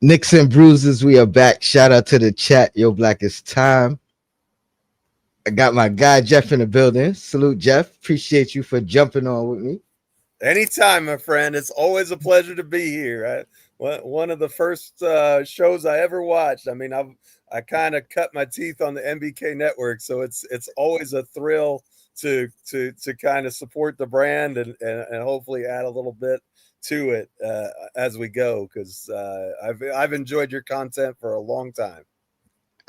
Knicks and Bruises, we are back. Shout out to the chat. Yo, Black is time. I got my guy Jeff in the building. Salute, Jeff. Appreciate you for jumping on with me. Anytime, my friend. It's always a pleasure to be here. One of the first shows I ever watched. I mean, I kind of cut my teeth on the MBK network, so it's always a thrill to kind of support the brand and hopefully add a little bit to it as we go because I've enjoyed your content for a long time.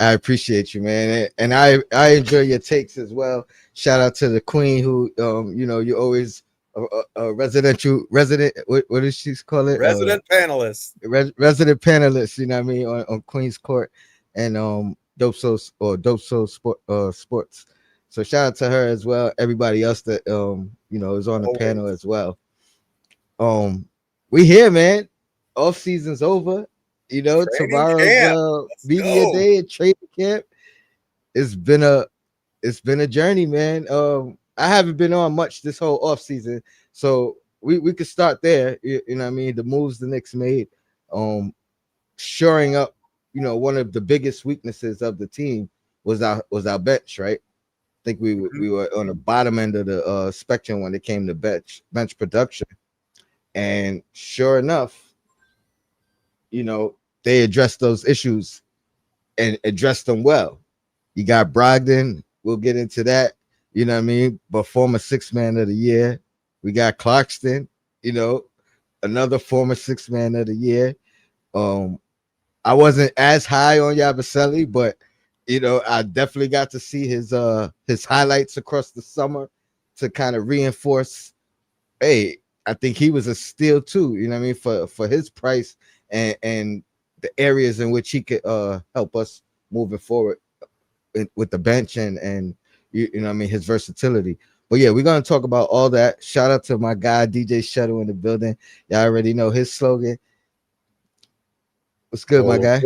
I appreciate you, man, and I enjoy your takes as well. Shout out to the Queen, who you always a resident. What does she call it? Resident panelist. Resident panelist. You know what I mean on Queen's Court and Dope So Sports. So shout out to her as well. Everybody else that is on the panel as well. We here, man. Off season's over. Tomorrow's media day at training camp. It's been a journny, man. I haven't been on much this whole off season, so we could start there. You know what I mean? The moves the Knicks made, shoring up. One of the biggest weaknesses of the team was our bench, right? I think we were on the bottom end of the spectrum when it came to bench production, and sure enough, they addressed those issues and addressed them well. You got Brogdon. We'll get into that. You know what I mean? But former sixth man of the year. We got Clarkston, another former sixth man of the year. I wasn't as high on Yabusele, but I definitely got to see his highlights across the summer to kind of reinforce. Hey, I think he was a steal too. You know what I mean? For his price and the areas in which he could help us moving forward with the bench and his versatility. But yeah, we're gonna talk about all that. Shout out to my guy DJ Shuttle in the building. Y'all already know his slogan. What's good, my guy?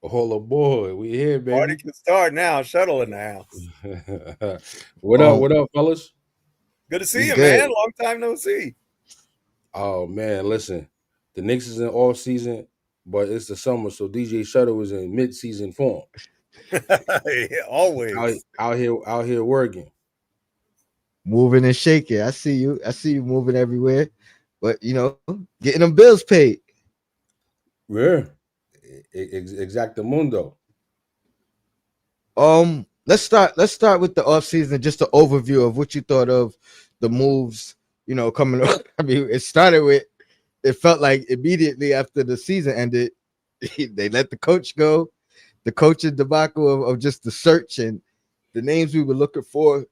Hold aboard. We here, baby. Party can start now. Shuttle in the house. What up, fellas? Good to see you, man. Long time no see. Oh man, listen. The Knicks is in off season, but it's the summer, so DJ Shuttle is in mid-season form. Always out here working, moving and shaking. I see you moving everywhere, but getting them bills paid. Yeah, exactamundo. Let's start with the off season. Just an overview of what you thought of the moves. Coming up. I mean, it started with. It felt like immediately after the season ended, they let the coach go. The coaching debacle of just the search and the names we were looking for.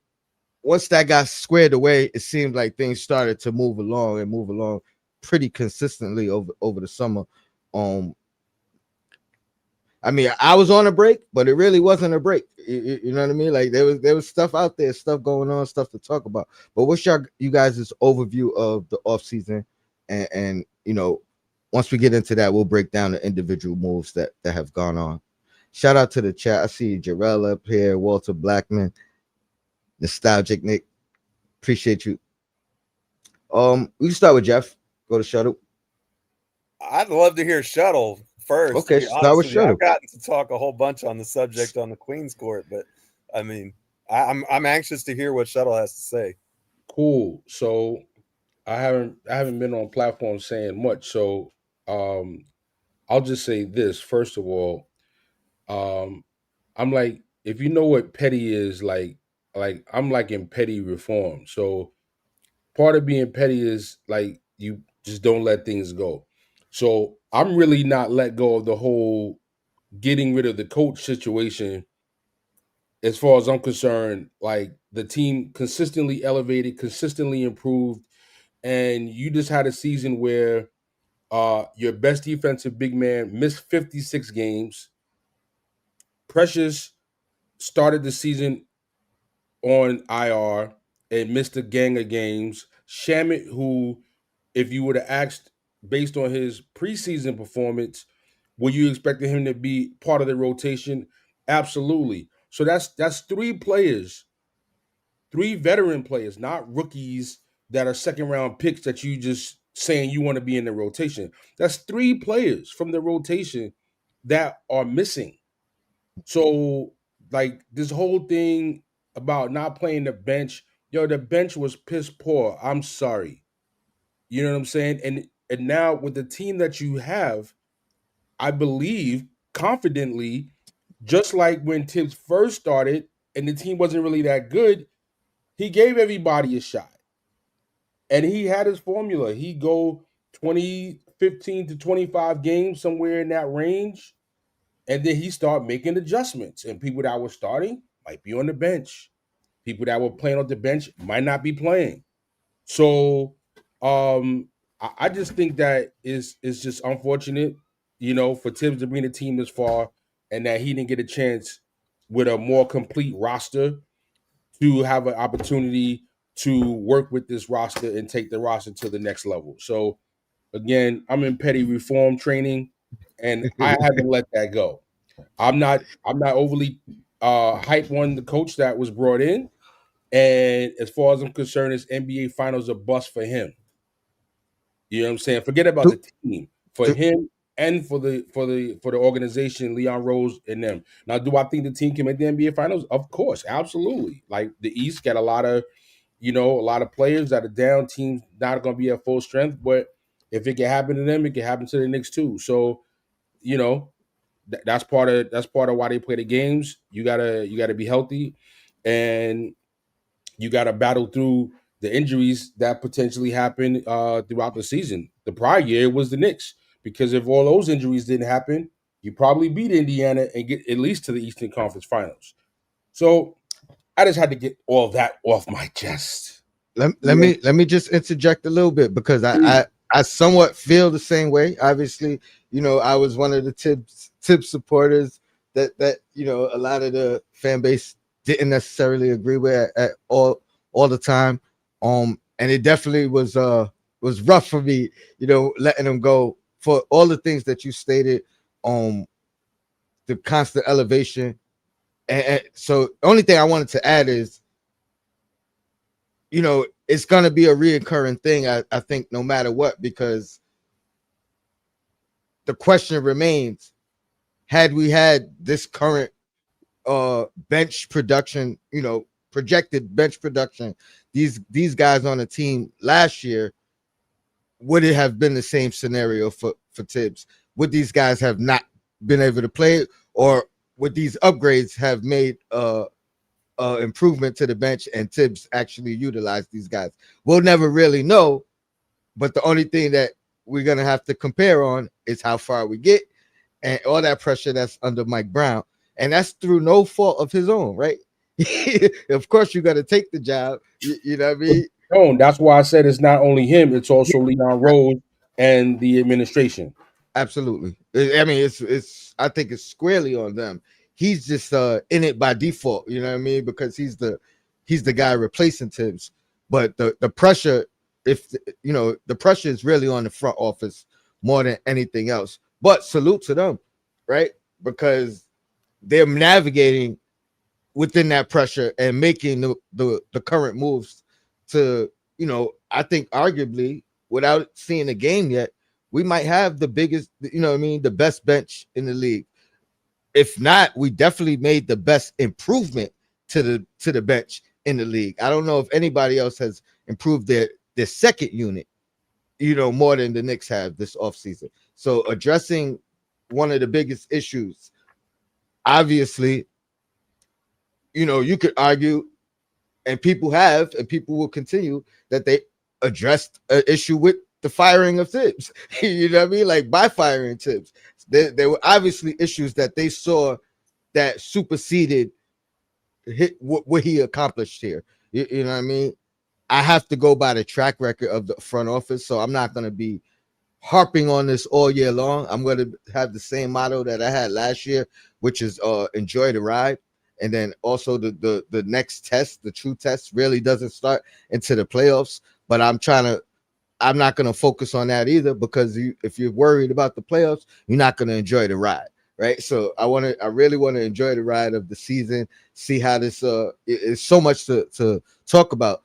Once that got squared away, it seemed like things started to move along pretty consistently over the summer. I mean, I was on a break, but it really wasn't a break. You know what I mean? Like there was stuff out there, stuff going on, stuff to talk about. But what's you guys' overview of the offseason? And once we get into that, we'll break down the individual moves that have gone on. Shout out to the chat. I see Jarrell up here, Walter Blackman, Nostalgic Nick. Appreciate you. We can start with Jeff. Go to Shuttle. I'd love to hear Shuttle first. Okay, start with Shuttle. I've gotten to talk a whole bunch on the subject on the Queen's Court, but I mean, I'm anxious to hear what Shuttle has to say. Cool. So I haven't been on platforms saying much, so I'll just say this first of all. I'm like, if you know what petty is, like I'm like in petty reform. So part of being petty is like you just don't let things go. So I'm really not let go of the whole getting rid of the coach situation. As far as I'm concerned, like the team consistently elevated, consistently improved, and you just had a season where your best defensive big man missed 56 games. Precious started the season on IR and missed a gang of games. Shamit, who, if you would have asked based on his preseason performance, were you expecting him to be part of the rotation? Absolutely. So that's three players, three veteran players, not rookies that are second round picks that you just saying you want to be in the rotation. That's three players from the rotation that are missing. So, like this whole thing about not playing the bench, the bench was piss poor. I'm sorry. You know what I'm saying? And now with the team that you have, I believe confidently, just like when Tibbs first started and the team wasn't really that good, he gave everybody a shot. And he had his formula. He go 15 to 25 games somewhere in that range. And then he start making adjustments. And people that were starting might be on the bench. People that were playing on the bench might not be playing. So I just think that is just unfortunate, for Tibbs to bring the team this far and that he didn't get a chance with a more complete roster to have an opportunity to work with this roster and take the roster to the next level. So again, I'm in petty reform training and I haven't let that go. I'm not overly hype on the coach that was brought in. And as far as I'm concerned, this NBA finals a bust for him. You know what I'm saying? Forget about the team. For him and for the organization, Leon Rose and them. Now, do I think the team can make the NBA finals? Of course, absolutely. Like the East got a lot of players that are down, teams not gonna be at full strength, but if it can happen to them, it can happen to the Knicks too. So, that's part of why they play the games. You gotta be healthy, and you gotta battle through the injuries that potentially happen throughout the season. The prior year was the Knicks, because if all those injuries didn't happen, you probably beat Indiana and get at least to the Eastern Conference Finals. So I just had to get all that off my chest. Let me just interject a little bit, because I somewhat feel the same way. Obviously, I was one of the Tibbs supporters that a lot of the fan base didn't necessarily agree with at all the time. And it definitely was rough for me, letting him go for all the things that you stated, the constant elevation. And so the only thing I wanted to add is, it's going to be a reoccurring thing, I think, no matter what, because the question remains, had we had this current bench production, projected bench production, these guys on the team last year, would it have been the same scenario for Tibbs? Would these guys have not been able to play, or would these upgrades have made improvement to the bench and Tibbs actually utilize these guys? We'll never really know, but the only thing that we're going to have to compare on is how far we get and all that pressure that's under Mike Brown. And that's through no fault of his own, right? Of course, you got to take the job. You know what I mean? That's why I said it's not only him, it's also Leon Rose and the administration. Absolutely. I mean, I think it's squarely on them. He's just in it by default, you know what I mean? Because he's the guy replacing Tibbs. But the pressure, the pressure is really on the front office more than anything else. But salute to them, right? Because they're navigating within that pressure and making the current moves to, I think arguably, without seeing the game yet, we might have the biggest, the best bench in the league. If not, we definitely made the best improvement to the bench in the league. I don't know if anybody else has improved their second unit, more than the Knicks have this offseason. So addressing one of the biggest issues, obviously, you could argue, and people will continue, that they addressed an issue with the firing of Tibbs. You know what I mean? Like, by firing Tibbs, there were obviously issues that they saw that superseded what he accomplished here. You know what I mean? I have to go by the track record of the front office, so I'm not going to be harping on this all year long. I'm going to have the same motto that I had last year, which is enjoy the ride. And then also the next test, the true test, really doesn't start into the playoffs. But I'm not going to focus on that either, because if you're worried about the playoffs, you're not going to enjoy the ride, right? So I really want to enjoy the ride of the season, see how this it's so much to talk about.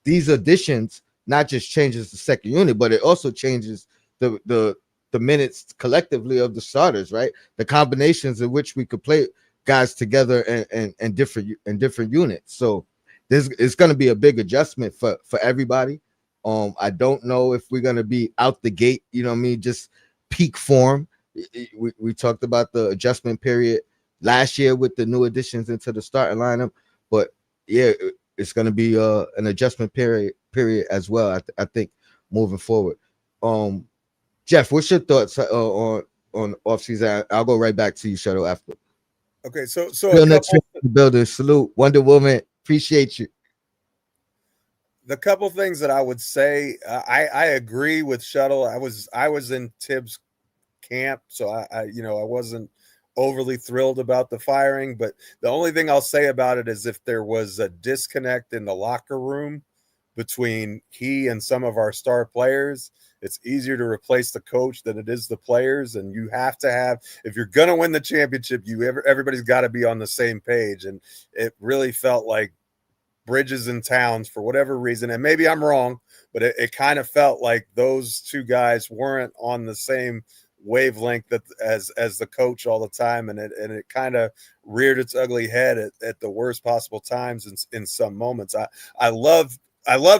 These additions not just changes the second unit, but it also changes the the minutes collectively of the starters, right? The combinations in which we could play guys together and different units. So there's it's going to be a big adjustment for everybody. I don't know if we're going to be out the gate, you know what I mean, just peak form. We talked about the adjustment period last year with the new additions into the starting lineup, but yeah, it's going to be an adjustment period as well. I think moving forward. Jeff, what's your thoughts on offseason? I'll go right back to you, Shuttle, after. Okay, so Real next in the building. Salute, Wonder Woman. Appreciate you. the couple things that I would say, I agree with Shuttle. I was in Tibbs' camp, so I wasn't overly thrilled about the firing, but the only thing I'll say about it is if there was a disconnect in the locker room between he and some of our star players, it's easier to replace the coach than it is the players. And you have to have, if you're going to win the championship, everybody's got to be on the same page. And it really felt like Bridges and Towns, for whatever reason, and maybe I'm wrong, but it kind of felt like those two guys weren't on the same wavelength that as the coach all the time, and it kind of reared its ugly head at the worst possible times in some moments. I loved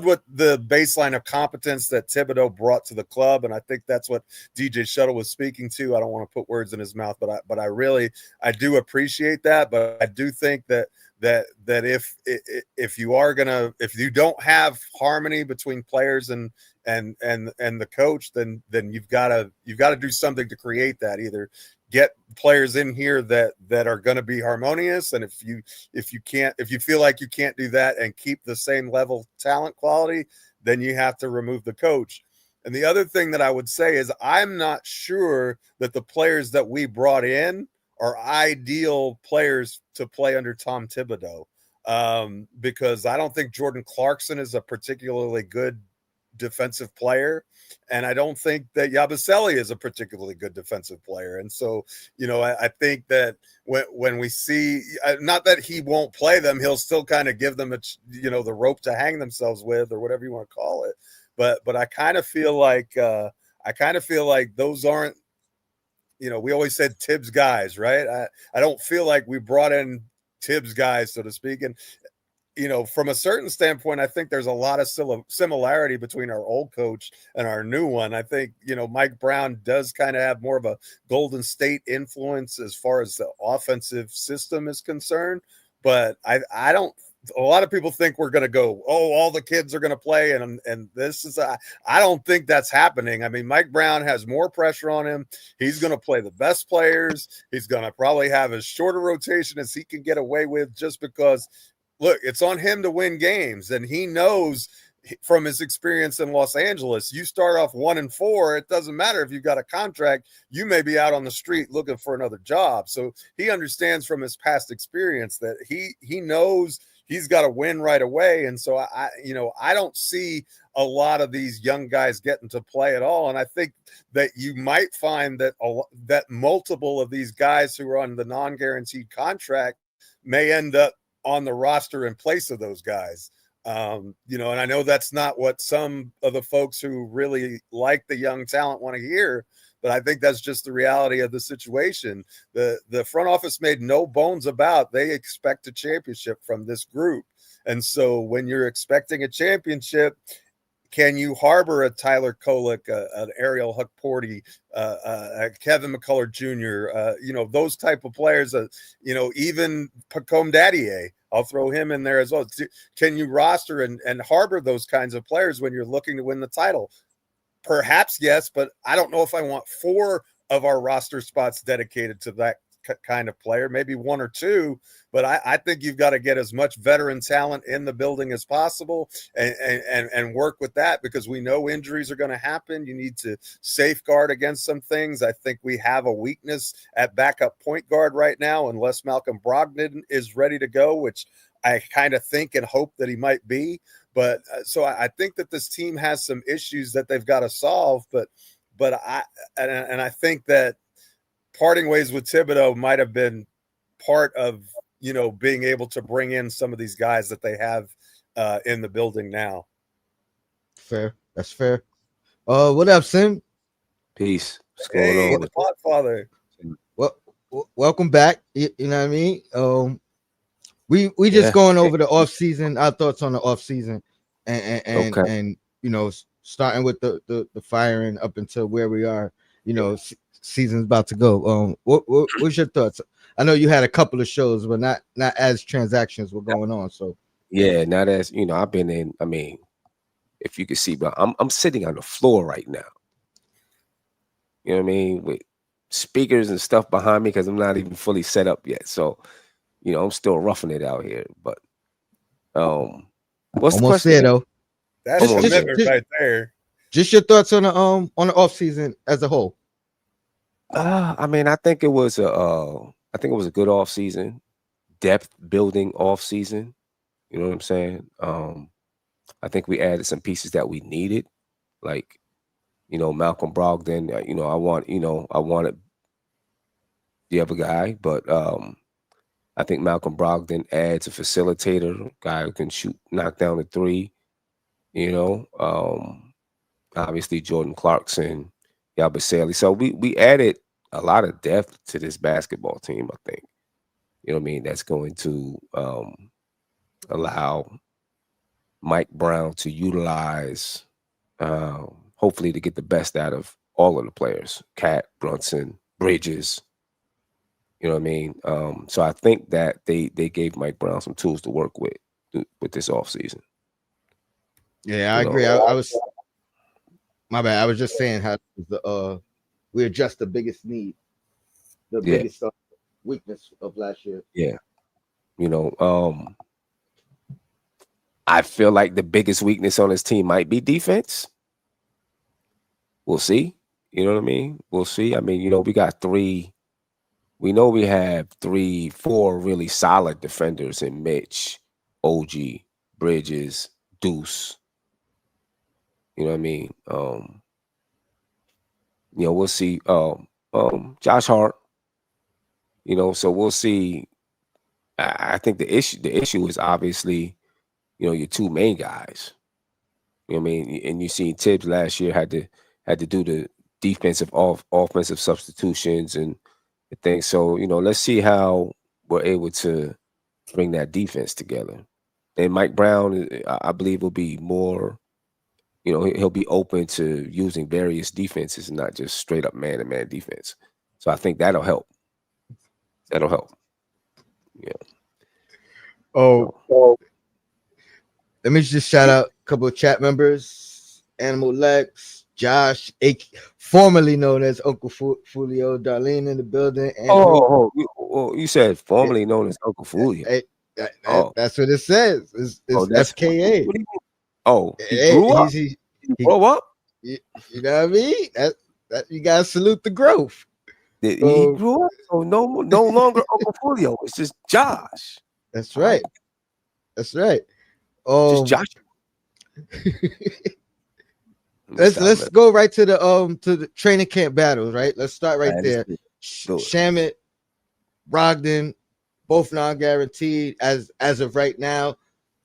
what the baseline of competence that Thibodeau brought to the club, and I think that's what DJ Shuttle was speaking to. I don't want to put words in his mouth, but I do appreciate that. But I do think that if you don't have harmony between players and the coach, then you've got to do something to create that. Either get players in here that are going to be harmonious, and if you feel like you can't do that and keep the same level talent quality, then you have to remove the coach. And the other thing that I would say is I'm not sure that the players that we brought in are ideal players to play under Tom Thibodeau, because I don't think Jordan Clarkson is a particularly good defensive player, and I don't think that Yabusele is a particularly good defensive player. And so, I think that when we see, not that he won't play them, he'll still kind of give them the rope to hang themselves with, or whatever you want to call it. But I kind of feel like those aren't, we always said Tibbs guys, right? I don't feel like we brought in Tibbs guys, so to speak. And, from a certain standpoint, I think there's a lot of similarity between our old coach and our new one. I think, Mike Brown does kind of have more of a Golden State influence as far as the offensive system is concerned. But I don't, a lot of people think we're going to go, all the kids are going to play. And this is, I don't think that's happening. I mean, Mike Brown has more pressure on him. He's going to play the best players. He's going to probably have as short a rotation as he can get away with, just because, look, it's on him to win games. And he knows from his experience in Los Angeles, you start off 1-4, it doesn't matter if you've got a contract, you may be out on the street looking for another job. So he understands from his past experience that he knows he's got to win right away. And so I don't see a lot of these young guys getting to play at all. And I think that you might find that multiple of these guys who are on the non-guaranteed contract may end up on the roster in place of those guys. And I know that's not what some of the folks who really like the young talent want to hear, but I think that's just the reality of the situation. The front office made no bones about they expect a championship from this group. And so when you're expecting a championship, can you harbor a Tyler Kolek, an Ariel Huckporty, Kevin McCullough Jr., those type of players, even Pacome Daddier, I'll throw him in there as well. Can you roster and harbor those kinds of players when you're looking to win the title? Perhaps yes, but I don't know if I want 4 of our roster spots dedicated to that kind of player, maybe 1 or 2, but I think you've got to get as much veteran talent in the building as possible and work with that, because we know injuries are going to happen. You need to safeguard against some things. I think we have a weakness at backup point guard right now, unless Malcolm Brogdon is ready to go, which I kind of think and hope that he might be. But so I think that this team has some issues that they've got to solve, but I think that parting ways with Thibodeau might have been part of, being able to bring in some of these guys that they have in the building now. Fair. That's fair. What up, Sim? Peace. What's going Hey, on? the Podfather. Well, welcome back. You know what I mean? We just Yeah. going over the off season, our thoughts on the off season, Okay. and starting with the firing up until where we are. Season's about to go. What's your thoughts? I know you had a couple of shows, but not as transactions were going on. So Yeah. Now that's I've been in. I mean, if you can see, but I'm sitting on the floor right now. You know what I mean? With speakers and stuff behind me because I'm not even fully set up yet. So I'm still roughing it out here. But what's the almost question there again? though. That's Almost there. commitment right there. Just your thoughts on the off season as a whole. I mean, I think it was a good off season, depth building off season. You know what I'm saying? I think we added some pieces that we needed, like Malcolm Brogdon. I wanted the other guy, but I think Malcolm Brogdon adds a facilitator, guy who can shoot, knock down the three. You know, obviously Jordan Clarkson, Yabusele. So we added a lot of depth to this basketball team. I think you know what I mean. That's going to allow Mike Brown to utilize, hopefully, to get the best out of all of the players: Cat, Brunson, Bridges. You know what I mean? So I think that they gave Mike Brown some tools to work with this offseason. Yeah, I You know, agree. I was my bad. I was just saying how we addressed the biggest need, the yeah, biggest weakness of last year. yeah. You know, I feel like the biggest weakness on this team might be defense. We'll see. You know what I mean? We'll see. I mean, we got three. We know we have 4 really solid defenders in Mitch, OG, Bridges, Deuce. You know what I mean? We'll see. Josh Hart. So we'll see. I think the issue is obviously, your 2 main guys. You know what I mean? And you seen Tibbs last year had to do the defensive offensive substitutions and things. So, let's see how we're able to bring that defense together. And Mike Brown, I believe, will be more, he'll be open to using various defenses and not just straight up man-to-man defense. So I think that'll help. That'll help. Yeah. Oh, So, let me just shout out a couple of chat members: Animal Lex, Josh, formerly known as Uncle Fulio, Darlene in the building, Andrew. you said formerly known as Uncle Fulio. Hey, Oh, that's what it says. It's that's FKA. what do you mean? Oh, he Hey, grew up. he Grow up. you know what I mean? That you gotta salute the growth. He grew up. So no longer Uncle Fulio. It's just Josh. That's right. That's right. Just Josh. Let's go right to the training camp battles, right? Let's start right there. Shamet, Brogdon, both non-guaranteed as of right now.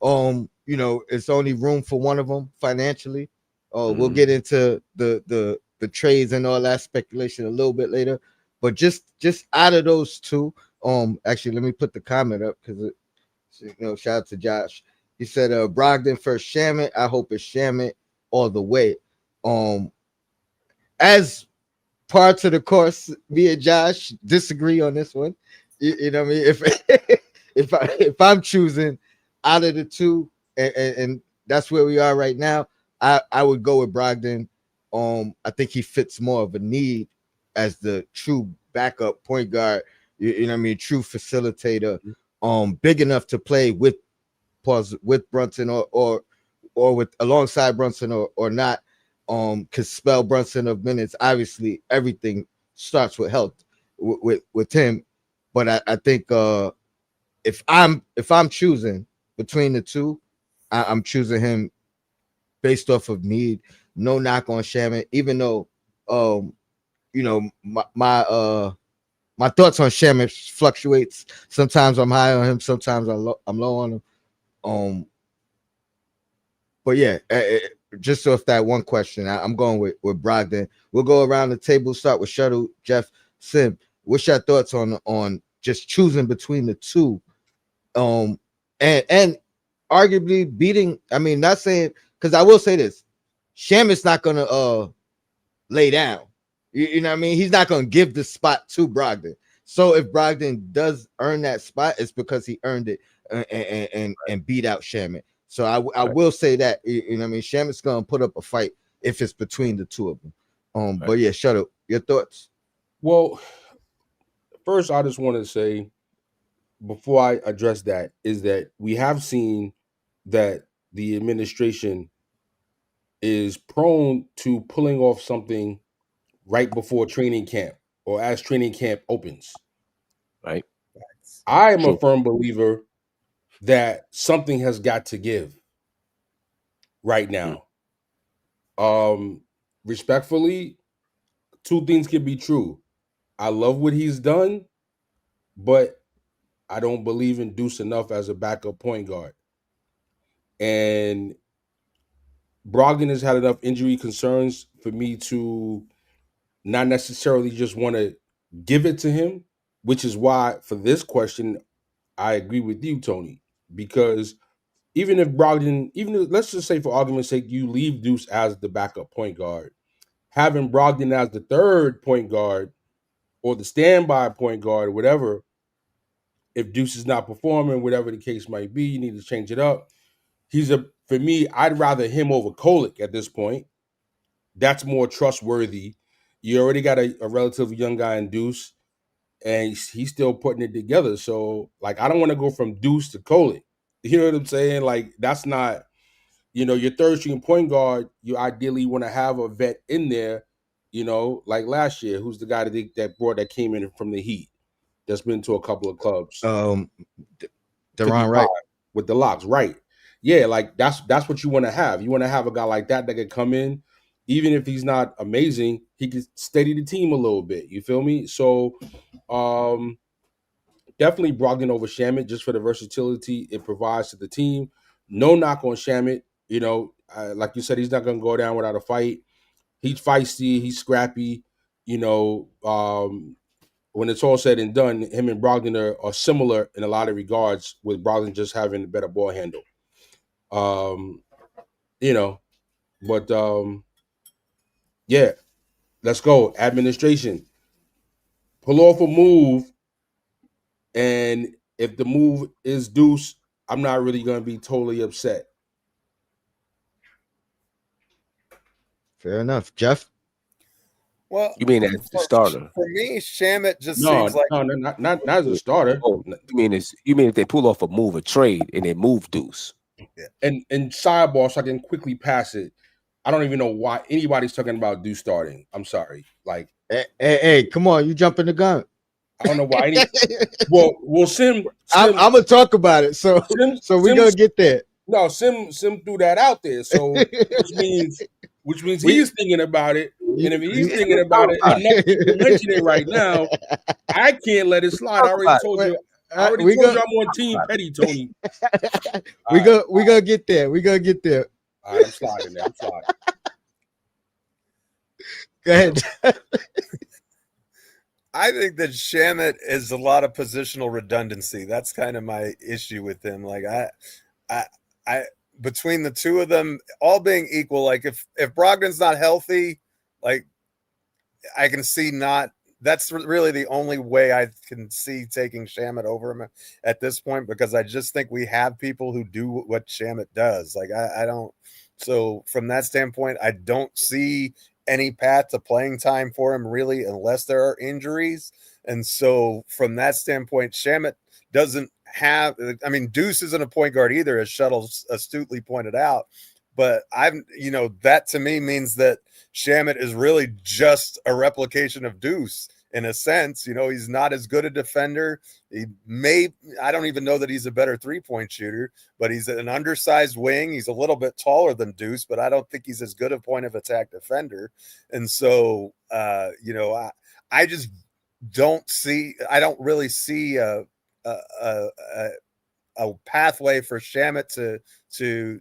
It's only room for one of them financially. We'll get into the trades and all that speculation a little bit later. But just out of those two, actually let me put the comment up because shout out to Josh. He said Brogdon first, Shamet. I hope it's Shamet all the way. As part of the course, me and Josh disagree on this one. You know what I mean? If I'm choosing out of the two, and that's where we are right now, I would go with Brogdon. I think he fits more of a need as the true backup point guard. You know what I mean? True facilitator. Big enough to play with Brunson or with alongside Brunson or not. Could spell Brunson of minutes. Obviously, everything starts with health with him. But I think if I'm choosing between the two, I'm choosing him based off of need. No knock on Shaman, even though my thoughts on Shaman fluctuates. Sometimes I'm high on him, sometimes I'm low on him. But yeah, just so if that one question, I'm going with Brogdon. We'll go around the table. Start with Shuttle, Jeff, Sim. What's your thoughts on just choosing between the two? And arguably beating. I mean, not saying, because I will say this: Shamit's not gonna lay down. You know what I mean? He's not gonna give the spot to Brogdon. So if Brogdon does earn that spot, it's because he earned it and beat out Shamit. So I will say that, you know what I mean? Shamit's gonna put up a fight if it's between the two of them. But yeah, shut up. Your thoughts? Well, first, I just want to say, before I address that, is that we have seen that the administration is prone to pulling off something right before training camp or as training camp opens. Right. I am a firm believer that something has got to give right now. Respectfully, two things can be true. I love what he's done, but I don't believe in Deuce enough as a backup point guard. And Brogdon has had enough injury concerns for me to not necessarily just want to give it to him, which is why for this question, I agree with you, Tony, because even if Brogdon, let's just say for argument's sake, you leave Deuce as the backup point guard, having Brogdon as the third point guard or the standby point guard or whatever, if Deuce is not performing, whatever the case might be, you need to change it up. For me, I'd rather him over Kolick at this point. That's more trustworthy. You already got a relatively young guy in Deuce, and he's still putting it together. So, like, I don't want to go from Deuce to Kolick. You know what I'm saying? Like, that's not, your third string point guard, you ideally want to have a vet in there, like last year, who's the guy that came in from the Heat, that's been to a couple of clubs. Deron Wright. With the locks, right. Yeah, like that's what you want to have. You want to have a guy like that could come in, even if he's not amazing, he could steady the team a little bit. You feel me? So definitely Brogdon over Shamit just for the versatility it provides to the team. No knock on Shamit. Like you said, he's not going to go down without a fight. He's feisty. He's scrappy. When it's all said and done, him and Brogdon are similar in a lot of regards, with Brogdon just having a better ball handle. Yeah, let's go. Administration. Pull off a move, and if the move is Deuce, I'm not really going to be totally upset. Fair enough. Jeff? Well, You mean as the starter? For me, Shamit just seems like not as a starter. Oh, you mean if they pull off a move, a trade, and they move Deuce? Yeah. And sidebar, so I can quickly pass it. I don't even know why anybody's talking about Deuce starting. I'm sorry. Like, hey, come on, you jumping the gun. I don't know why any. well, Sim. I'm gonna talk about it. So we're gonna get there. No, Sim threw that out there. So which means he's thinking about it. And if he's thinking about it enough to mention it right now, I can't let it slide. I already told you. I'm on Team Petty, Tony. We're gonna get there. We're gonna get there. All right, I'm sliding there. Go ahead. I think that Shamit is a lot of positional redundancy. That's kind of my issue with him. Like I between the two of them, all being equal, like if Brogdon's not healthy, like I can see that's really the only way I can see taking Shamit over him at this point, because I just think we have people who do what Shamit does. Like I don't. So from that standpoint, I don't see any path to playing time for him really, unless there are injuries. And so from that standpoint, Shamit doesn't have, I mean, Deuce isn't a point guard either, as Shuttle astutely pointed out. But that to me means that Shamit is really just a replication of Deuce in a sense. He's not as good a defender. I don't even know that he's a better 3-point shooter, but he's an undersized wing. He's a little bit taller than Deuce, but I don't think he's as good a point of attack defender. And so, I just don't really see a pathway for Shamet to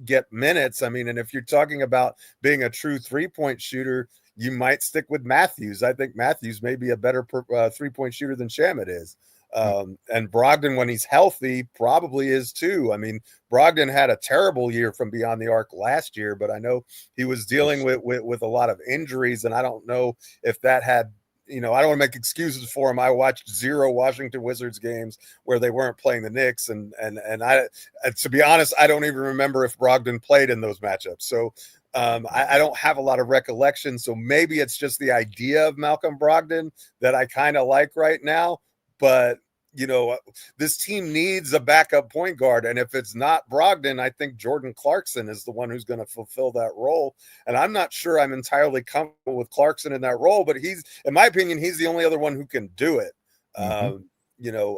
get minutes. I mean, and if you're talking about being a true 3-point shooter, you might stick with Matthews. I think Matthews may be a better 3-point shooter than Shamet is. And Brogdon, when he's healthy, probably is too. I mean, Brogdon had a terrible year from beyond the arc last year, but I know he was dealing with a lot of injuries, and I don't know if that had, I don't want to make excuses for him. I watched 0 Washington Wizards games where they weren't playing the Knicks, and I, to be honest, I don't even remember if Brogdon played in those matchups. So I don't have a lot of recollection. So maybe it's just the idea of Malcolm Brogdon that I kind of like right now. But this team needs a backup point guard. And if it's not Brogdon, I think Jordan Clarkson is the one who's going to fulfill that role. And I'm not sure I'm entirely comfortable with Clarkson in that role, but in my opinion, he's the only other one who can do it.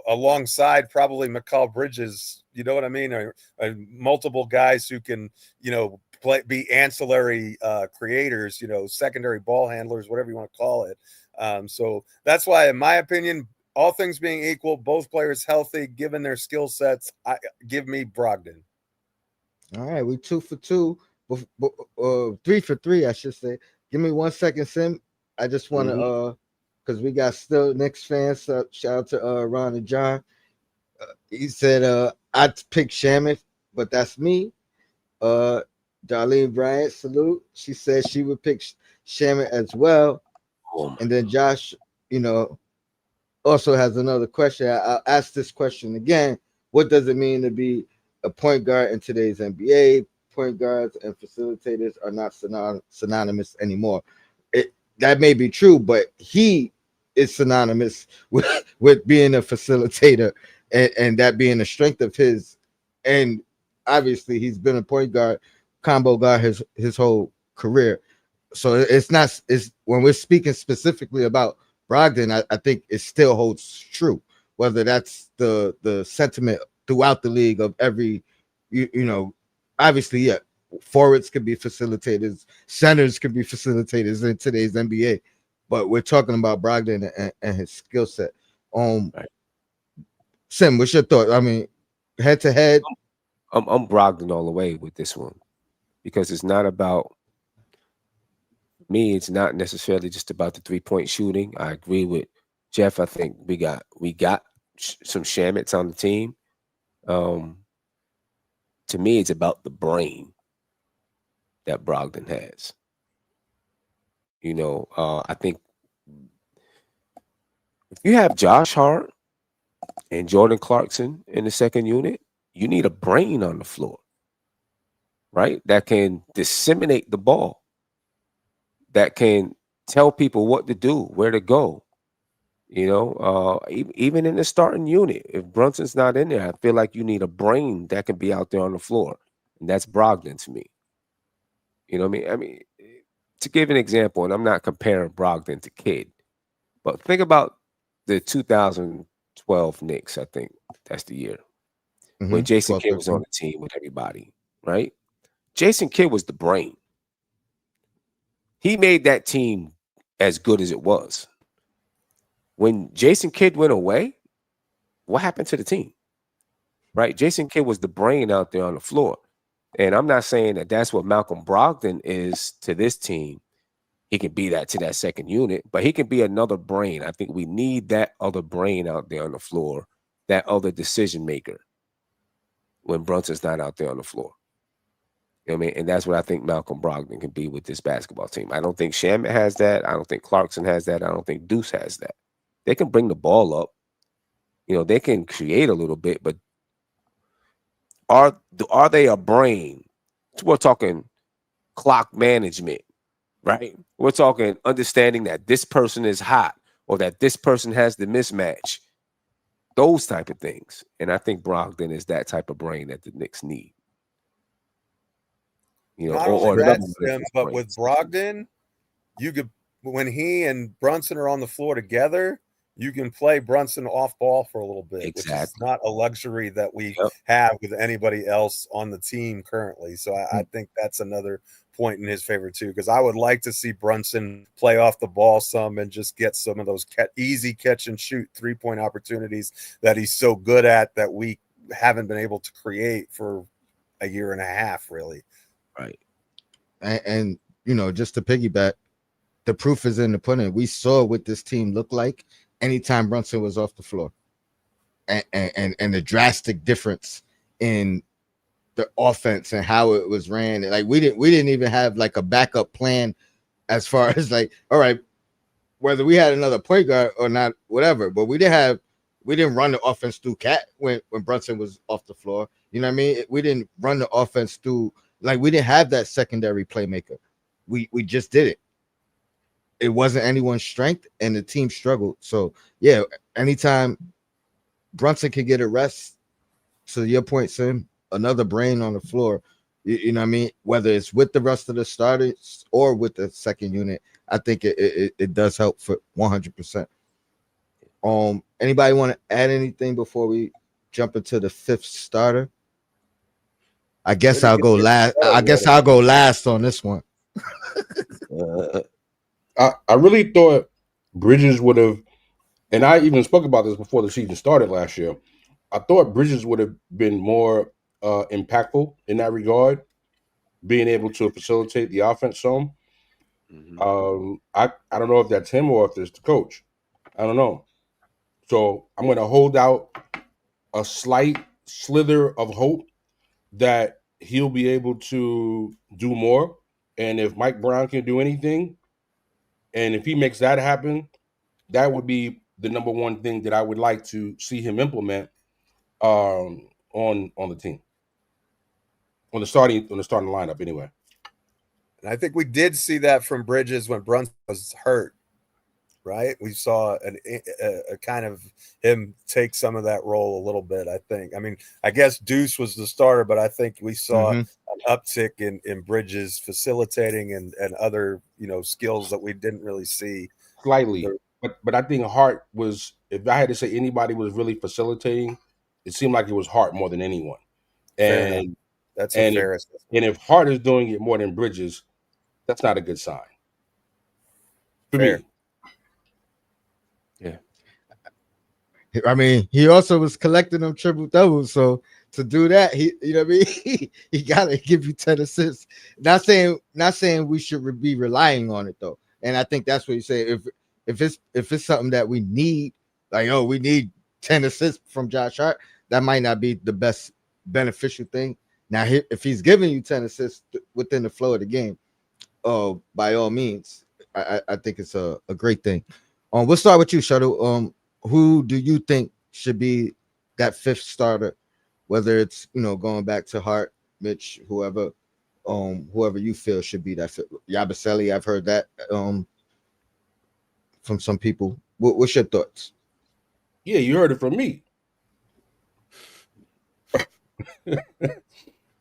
Alongside probably McCall Bridges, you know what I mean? Or multiple guys who can, be ancillary creators, secondary ball handlers, whatever you want to call it. So that's why, in my opinion, all things being equal, both players healthy, given their skill sets, give me Brogdon. All right, we 2 for 2, 3 for 3, I should say. Give me 1 second, Sim. I just want to, because we got still Knicks fans. Shout out to Ron and John. He said, I'd pick Shamet, but that's me. Darlene Bryant, salute. She said she would pick Shamet as well. And then Josh, also has another question. I'll ask this question again. What does it mean to be a point guard in today's NBA? Point guards and facilitators are not synonymous anymore. That may be true, but he is synonymous with being a facilitator and that being a strength of his. And obviously he's been a point guard, combo guard his whole career. So it's when we're speaking specifically about Brogdon, I think it still holds true, whether that's the sentiment throughout the league of every, obviously, yeah, forwards could be facilitators, centers could be facilitators in today's NBA, but we're talking about Brogdon and his skill set. Sim, what's your thought? I mean, head to head, I'm Brogdon all the way with this one, because it's not about me. It's not necessarily just about the 3-point shooting. I agree with Jeff. I think we got some Shamets on the team. To me, it's about the brain that Brogdon has. I think if you have Josh Hart and Jordan Clarkson in the second unit, you need a brain on the floor, right? That can disseminate the ball, that can tell people what to do, where to go. Even in the starting unit, if Brunson's not in there, I feel like you need a brain that can be out there on the floor, and that's Brogdon to me. You know what I mean? I mean, to give an example, and I'm not comparing Brogdon to Kidd, but think about the 2012 Knicks. I think that's the year when Jason Kidd was on the team with everybody, right? Jason Kidd was the brain. He made that team as good as it was. When Jason Kidd went away, what happened to the team? Right? Jason Kidd was the brain out there on the floor. And I'm not saying that that's what Malcolm Brogdon is to this team. He can be that to that second unit, but he can be another brain. I think we need that other brain out there on the floor, that other decision maker when Brunson's not out there on the floor. You know what I mean? And that's what I think Malcolm Brogdon can be with this basketball team. I don't think Shamet has that. I don't think Clarkson has that. I don't think Deuce has that. They can bring the ball up. They can create a little bit, but are they a brain? We're talking clock management, right? We're talking understanding that this person is hot or that this person has the mismatch, those type of things. And I think Brogdon is that type of brain that the Knicks need. Not only that, Sim, but with Brogdon, you could, when he and Brunson are on the floor together, you can play Brunson off ball for a little bit, which is not a luxury that we have with anybody else on the team currently. So I think that's another point in his favor too, because I would like to see Brunson play off the ball some and just get some of those easy catch and shoot 3-point opportunities that he's so good at, that we haven't been able to create for a year and a half, really. Right. And just to piggyback, the proof is in the pudding. We saw what this team looked like anytime Brunson was off the floor, and the drastic difference in the offense and how it was ran. Like we didn't even have like a backup plan as far as like, all right, whether we had another point guard or not, whatever. But we didn't run the offense through Cat when Brunson was off the floor. You know what I mean? We didn't run the offense through, like, we didn't have that secondary playmaker. We just did it. It wasn't anyone's strength, and the team struggled. So yeah, anytime Brunson can get a rest, to your point, Sim, another brain on the floor, you know what I mean? Whether it's with the rest of the starters or with the second unit, I think it does help for 100%. Anybody want to add anything before we jump into the fifth starter? I guess I'll go last. I guess I'll go last on this one. I really thought Bridges would have, and I even spoke about this before the season started last year. I thought Bridges would have been more impactful in that regard, being able to facilitate the offense some. I don't know if that's him or if it's the coach. I don't know. So I'm going to hold out a slight slither of hope that he'll be able to do more. And if Mike Brown can do anything, and if he makes that happen, that would be the number one thing that I would like to see him implement on the team, on the starting lineup anyway. And I think we did see that from Bridges when Brunson was hurt, right? We saw a kind of him take some of that role a little bit, I think. I mean, I guess Deuce was the starter, but I think we saw an uptick in Bridges facilitating and other, skills that we didn't really see. Slightly. But I think Hart was, if I had to say anybody was really facilitating, it seemed like it was Hart more than anyone. And that's a fair assessment. And if Hart is doing it more than Bridges, that's not a good sign. For me. Yeah. I mean, he also was collecting them triple doubles. So to do that, he he gotta give you 10 assists. Not saying we should be relying on it though. And I think that's what you say. If it's something that we need, like, we need 10 assists from Josh Hart, that might not be the best beneficial thing. Now, if he's giving you 10 assists within the flow of the game, by all means, I think it's a great thing. We'll start with you, Shuttle. Who do you think should be that fifth starter? Whether it's going back to Hart, Mitch, whoever you feel should be that fifth. Yabusele, I've heard that from some people. What's your thoughts? Yeah, you heard it from me.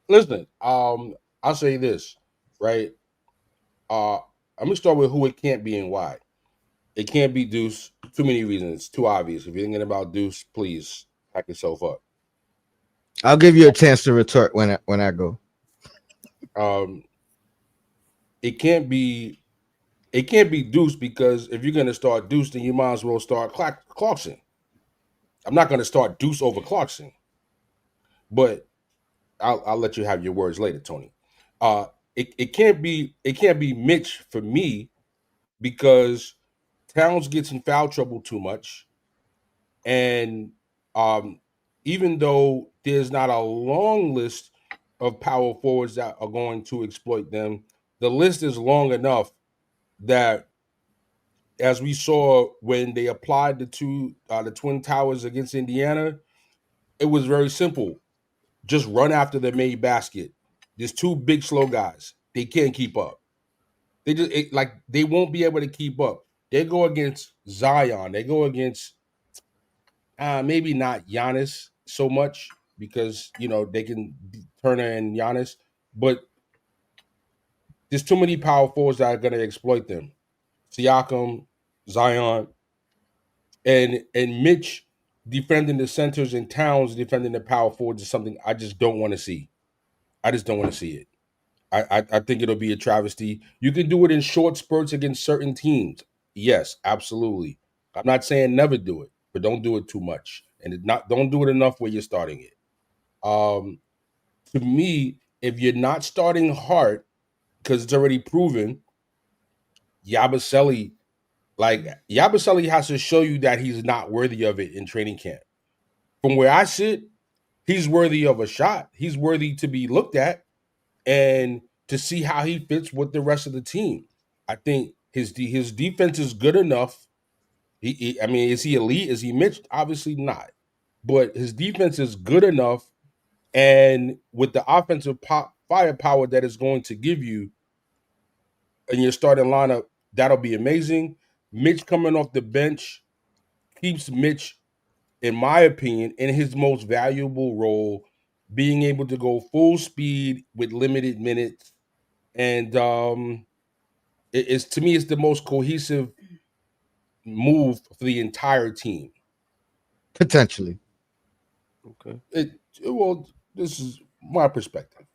Listen, I'll say this, right? I'm gonna start with who it can't be and why. It can't be Deuce. Too many reasons. Too obvious. If you're thinking about Deuce, please pack yourself up. I'll give you a chance to retort when I go. It can't be Deuce, because if you're gonna start Deuce, then you might as well start Clarkson. I'm not gonna start Deuce over Clarkson, but I'll let you have your words later, Tony. It can't be Mitch for me, because Towns gets in foul trouble too much, and even though there's not a long list of power forwards that are going to exploit them, the list is long enough that, as we saw when they applied the Twin Towers against Indiana, it was very simple. Just run after the made basket. There's two big, slow guys. They can't keep up. They won't be able to keep up. They go against Zion. They go against maybe not Giannis so much, because they can Turner and Giannis, but there's too many power forwards that are going to exploit them. Siakam, Zion, and Mitch defending the centers and Towns defending the power forwards is something I just don't want to see. I just don't want to see it. I think it'll be a travesty. You can do it in short spurts against certain teams. Yes, absolutely. I'm not saying never do it, but don't do it too much, and don't do it enough where you're starting it. To me, if you're not starting Hart, because it's already proven, Yabusele has to show you that he's not worthy of it in training camp. From where I sit, he's worthy of a shot. He's worthy to be looked at and to see how he fits with the rest of the team. I think his defense is good enough. I mean, is he elite? Is he Mitch? Obviously not. But his defense is good enough, and with the offensive firepower that is going to give you in your starting lineup, that'll be amazing. Mitch coming off the bench keeps Mitch, in my opinion, in his most valuable role, being able to go full speed with limited minutes. And it's, to me, it's the most cohesive move for the entire team. Potentially. Okay. Well, this is my perspective.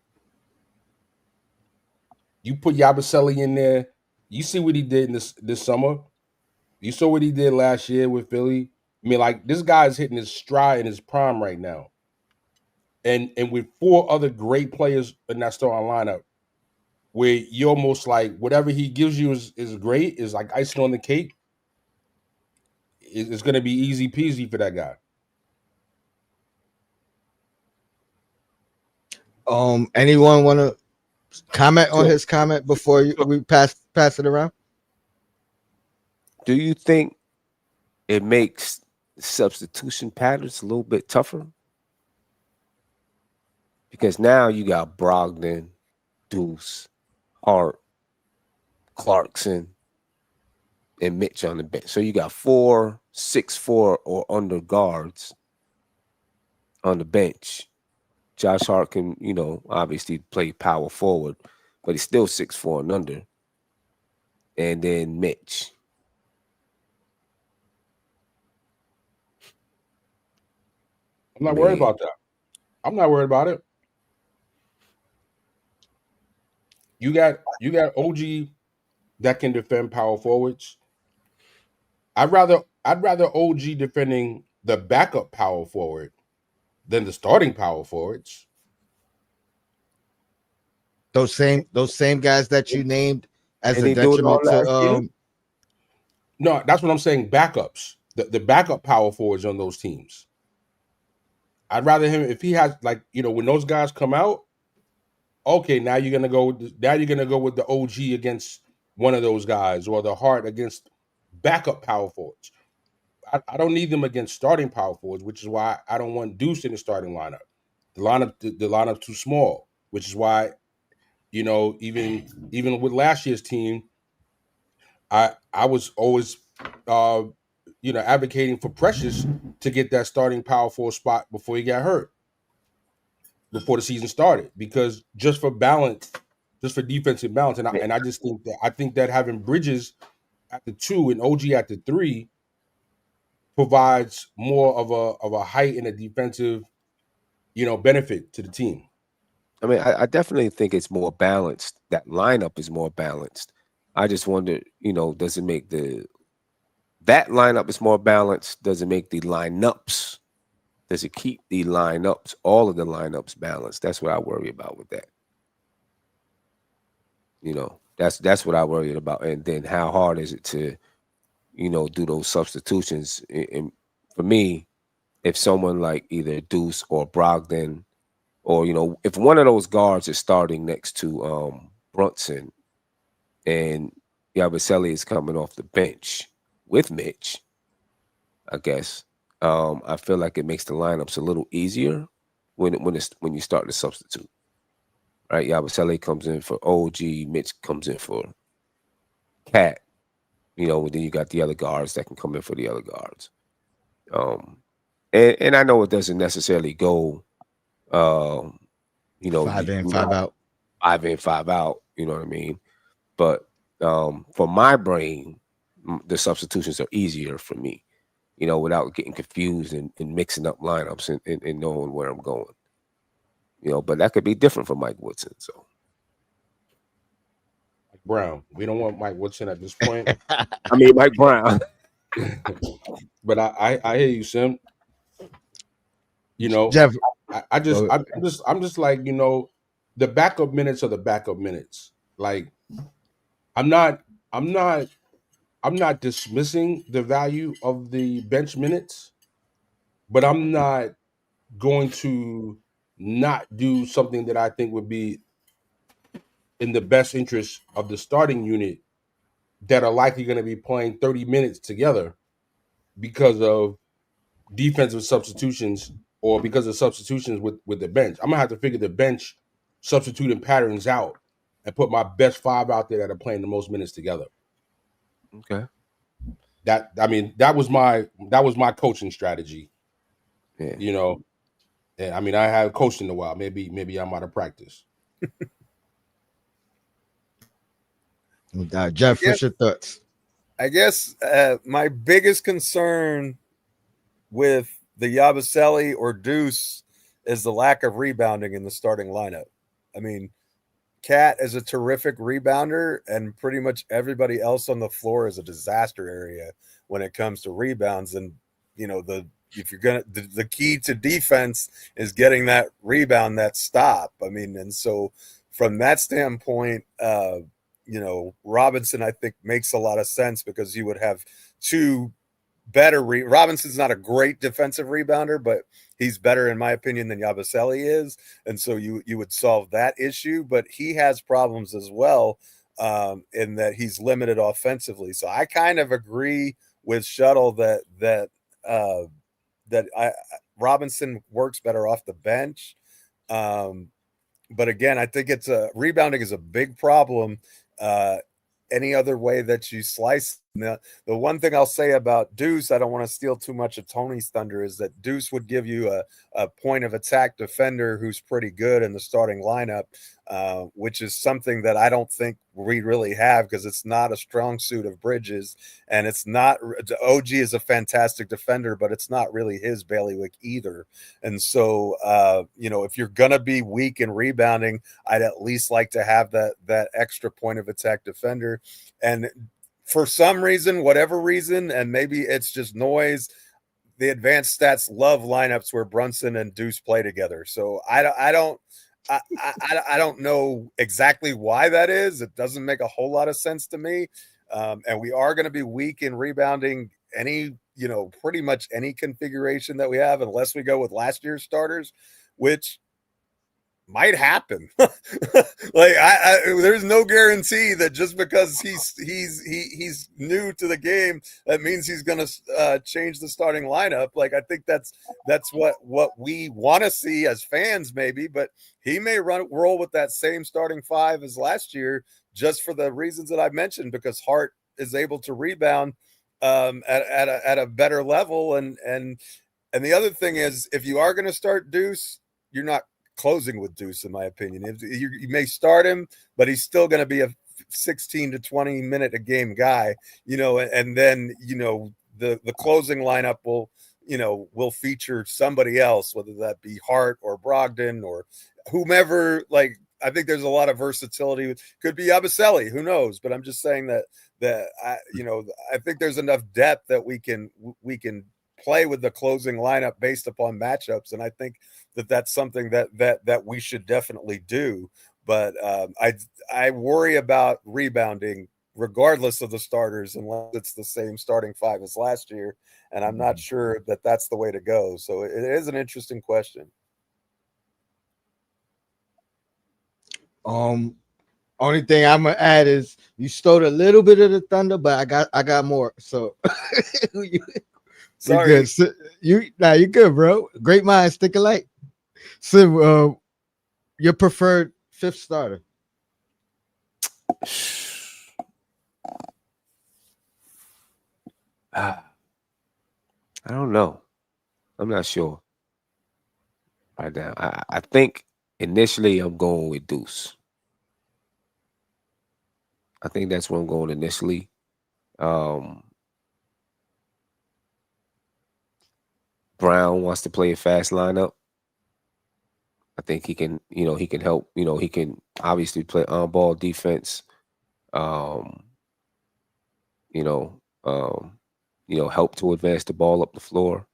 You put Yabusele in there. You see what he did in this summer. You saw what he did last year with Philly. I mean, like, this guy's hitting his stride in his prime right now. And with 4 other great players in that starting lineup, where you almost like whatever he gives you is great, is like icing on the cake. It's going to be easy peasy for that guy. Anyone want to comment on his comment before we pass it around? Do you think it makes substitution patterns a little bit tougher? Because now you got Brogdon, Deuce, Hart, Clarkson, and Mitch on the bench. So you got 4 6'4" or under guards on the bench. Josh Hart can, obviously play power forward, but he's still 6'4" and under. And then Mitch. I'm not worried about that. I'm not worried about it. You got OG that can defend power forwards. I'd rather OG defending the backup power forward than the starting power forwards. Those same guys that you named as And a he do it all detriment last to year? No, that's what I'm saying. Backups, the backup power forwards on those teams. I'd rather him, if he has, like, when those guys come out. Okay, now you're gonna go with the OG against one of those guys, or the Hart against backup power forwards. I don't need them against starting power forwards, which is why I don't want Deuce in the starting lineup. The lineup's too small, which is why, even with last year's team, I was always advocating for Precious to get that starting power forward spot before he got hurt, before the season started, because just for balance, just for defensive balance, and I just think that having Bridges at the 2 and OG at the 3 provides more of a height and a defensive, benefit to the team. I mean, I definitely think it's more balanced. That lineup is more balanced. I just wonder, does it make that lineup is more balanced? Does it make the lineups? Does it keep the lineups, all of the lineups balanced? That's what I worry about with that. That's what I worried about. And then how hard is it to, do those substitutions? And for me, if someone like either Deuce or Brogdon, or, if one of those guards is starting next to Brunson and Yabusele is coming off the bench with Mitch, I guess, I feel like it makes the lineups a little easier when you start to substitute. Right? Yabusele comes in for OG, Mitch comes in for Cat, and then you got the other guards that can come in for the other guards. And I know it doesn't necessarily go 5 in, 5 out. 5 in, 5 out, you know what I mean? But for my brain, the substitutions are easier for me, without getting confused and mixing up lineups and knowing where I'm going. But that could be different for Mike Woodson. So Mike Brown. We don't want Mike Woodson at this point. I mean, Mike Brown. But I hear you, Sim. Jeff, I'm just like, you know, the backup minutes are the backup minutes. Like I'm not I'm not I'm not dismissing the value of the bench minutes, but I'm not going to not do something that I think would be in the best interest of the starting unit that are likely going to be playing 30 minutes together because of defensive substitutions or because of substitutions with the bench. I'm gonna have to figure the bench substituting patterns out and put my best five out there that are playing the most minutes together. Okay. That was my coaching strategy. Yeah. You know, and I mean I haven't coached in a while. Maybe I'm out of practice. Jeff, what's your thoughts? I guess my biggest concern with the Yabusele or Deuce is the lack of rebounding in the starting lineup. I mean, Cat is a terrific rebounder, and pretty much everybody else on the floor is a disaster area when it comes to rebounds. And you know, the key to defense is getting that rebound, that stop. I mean, and so from that standpoint, you know, Robinson I think makes a lot of sense because you would have two better. Robinson's not a great defensive rebounder, but he's better in my opinion than Yabusele is, and so you would solve that issue. But he has problems as well in that he's limited offensively. So I kind of agree with Shuttle that Robinson works better off the bench. But again, I think rebounding is a big problem. Any other way that you slice. The one thing I'll say about Deuce, I don't want to steal too much of Tony's thunder, is that Deuce would give you a point of attack defender who's pretty good in the starting lineup, which is something that I don't think we really have because it's not a strong suit of Bridges, and it's not. OG is a fantastic defender, but it's not really his bailiwick either. And so, you know, if you're gonna be weak in rebounding, I'd at least like to have that extra point of attack defender. And for some reason, whatever reason, and maybe it's just noise, the advanced stats love lineups where Brunson and Deuce play together. So I don't know exactly why that is. It doesn't make a whole lot of sense to me. And we are going to be weak in rebounding pretty much any configuration that we have, unless we go with last year's starters, which might happen. Like there's no guarantee that just because he's new to the game that means he's going to change the starting lineup. Like I think that's what we want to see as fans maybe, but he may roll with that same starting five as last year just for the reasons that I mentioned, because Hart is able to rebound at a better level, and the other thing is, if you are going to start Deuce, you're not closing with Deuce, in my opinion. You may start him, but he's still going to be a 16 to 20 minute a game guy, and then, the closing lineup will feature somebody else, whether that be Hart or Brogdon or whomever. Like, I think there's a lot of versatility. Could be Yabusele, who knows? But I'm just saying that I think there's enough depth that we can play with the closing lineup based upon matchups, and I think that's something that we should definitely do. But I worry about rebounding regardless of the starters, unless it's the same starting five as last year, and I'm not sure that that's the way to go. So it is an interesting question. Only thing I'm gonna add is you stole a little bit of the thunder, but I got more. So Sorry. Good. So, you're good, bro. Great minds think alike. So your preferred fifth starter? I don't know. I'm not sure right now. I think initially I'm going with Deuce. I think that's where I'm going initially. Brown wants to play a fast lineup. I think he can help. He can obviously play on-ball defense. Help to advance the ball up the floor.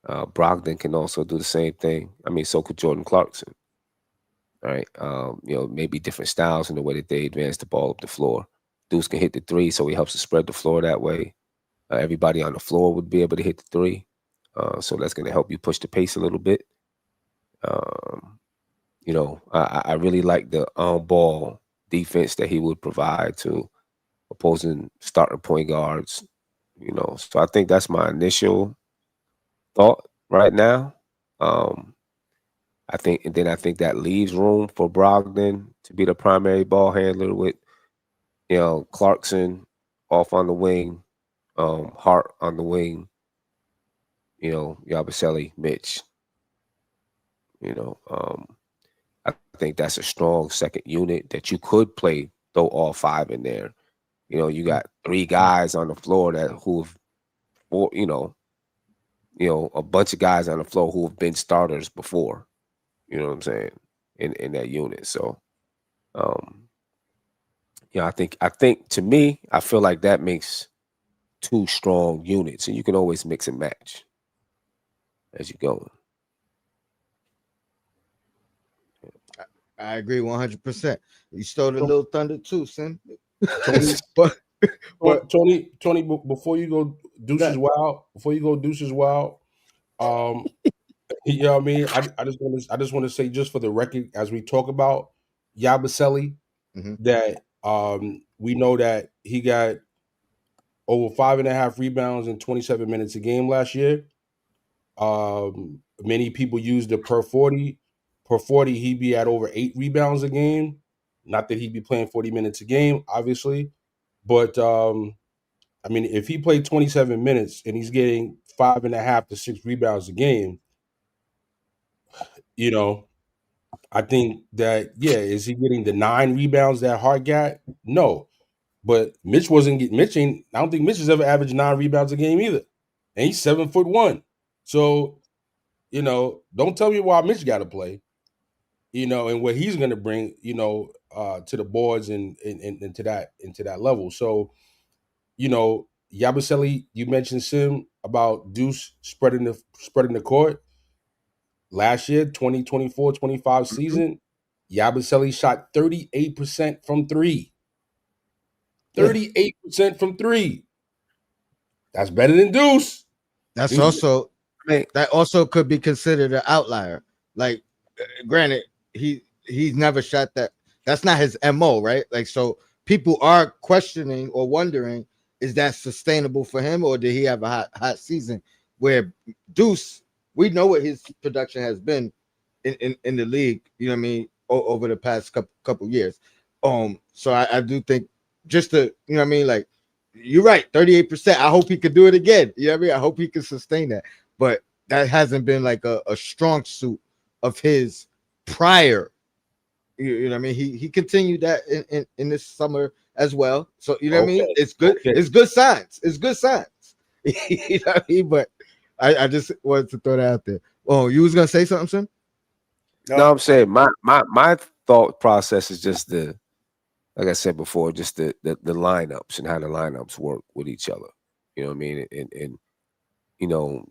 Brogdon can also do the same thing. I mean, so could Jordan Clarkson. All right. Maybe different styles in the way that they advance the ball up the floor. Deuce can hit the three, so he helps to spread the floor that way. Everybody on the floor would be able to hit the three. So that's going to help you push the pace a little bit. I really like the on-ball defense that he would provide to opposing starting point guards. So I think that's my initial thought right now. I think that leaves room for Brogdon to be the primary ball handler with, Clarkson off on the wing, Hart on the wing, Yabusele, Mitch. I think that's a strong second unit that you could throw all five in there. You got three guys on the floor a bunch of guys on the floor who have been starters before. You know what I'm saying? In that unit. So, I think to me, I feel like that makes two strong units, and you can always mix and match as you go. I agree 100%. You stole the little thunder too, son. Tony, but Tony, before you go deuces wild, you know what I mean? I just want to say, just for the record, as we talk about Yabusele, that we know that he got over 5.5 rebounds in 27 minutes a game last year. Many people use the per 40. Per 40, he'd be at over 8 rebounds a game. Not that he'd be playing 40 minutes a game, obviously. But, if he played 27 minutes and he's getting 5.5 to 6 rebounds a game, I think that, is he getting the 9 rebounds that Hart got? No. But Mitch I don't think Mitch has ever averaged 9 rebounds a game either. And he's 7'1". So, don't tell me why Mitch got to play, and what he's going to bring, to the boards and into that level. So, Yabusele, you mentioned Sim about Deuce spreading the court. Last year, 2024-25 season, Yabusele shot 38% from 3. 38% from 3. That's better than Deuce. That also could be considered an outlier. Like, granted, he's never shot that. That's not his MO, right? Like, so people are questioning or wondering, is that sustainable for him, or did he have a hot season? Where Deuce, we know what his production has been in the league, you know what I mean, over the past couple years. So I do think, just to, you know what I mean, like, you're right, 38%. I hope he could do it again. You know what I mean? I hope he can sustain that. But that hasn't been like a strong suit of his prior. You know what I mean? He continued that in this summer as well. So, you know what I mean? It's good. Okay. It's good signs. You know what I mean? But I just wanted to throw that out there. Oh, you was gonna say something, son? No, I'm saying my thought process is just like I said before, just the lineups and how the lineups work with each other. You know what I mean? And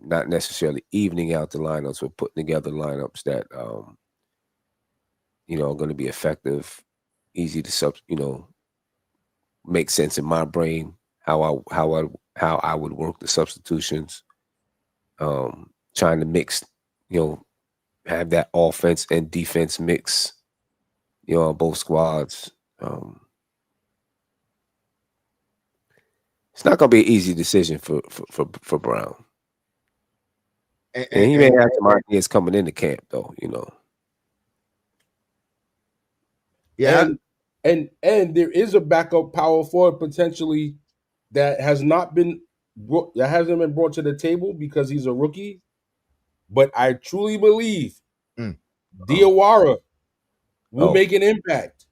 not necessarily evening out the lineups, but putting together lineups that are going to be effective, easy to make sense in my brain, how I would work the substitutions, trying to mix, have that offense and defense mix, on both squads. It's not going to be an easy decision for Brown. And he may have some ideas coming into camp, though, Yeah. And there is a backup power forward potentially that hasn't been brought to the table because he's a rookie. But I truly believe Diawara will make an impact.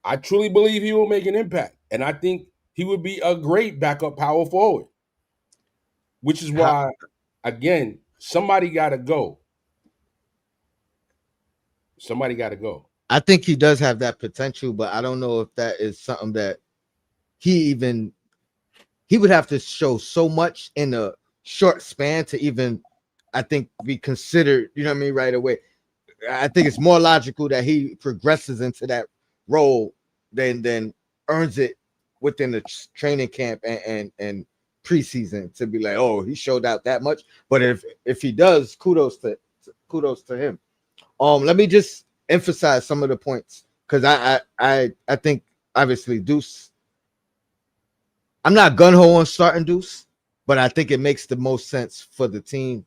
I truly believe he will make an impact. And I think he would be a great backup power forward. Which is why, again, somebody got to go. I think he does have that potential, but I don't know if that is something that he would have to show so much in the short span to even, I think, be considered, you know what I mean, right away. I think it's more logical that he progresses into that role than earns it within the training camp and preseason to be like, oh, he showed out that much. But if he does, kudos to him. Let me just emphasize some of the points because I think obviously Deuce. I'm not gun ho on starting Deuce, but I think it makes the most sense for the team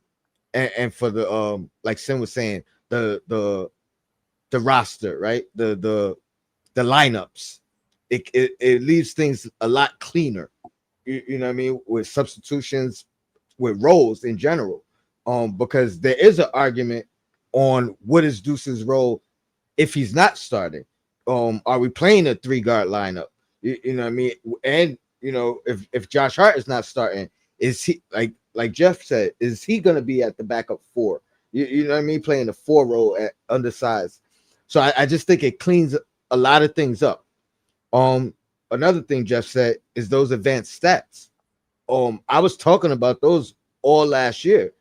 and for the like Sin was saying, the roster, right? The lineups. It leaves things a lot cleaner. You know what I mean? With substitutions, with roles in general. Because there is an argument on what is Deuce's role if he's not starting. Are we playing a 3-guard lineup? You know what I mean? And you know, if Josh Hart is not starting, is he like Jeff said, is he gonna be at the backup 4? You know what I mean? Playing the 4 role at undersized. So I just think it cleans a lot of things up. Another thing Jeff said is those advanced stats. I was talking about those all last year.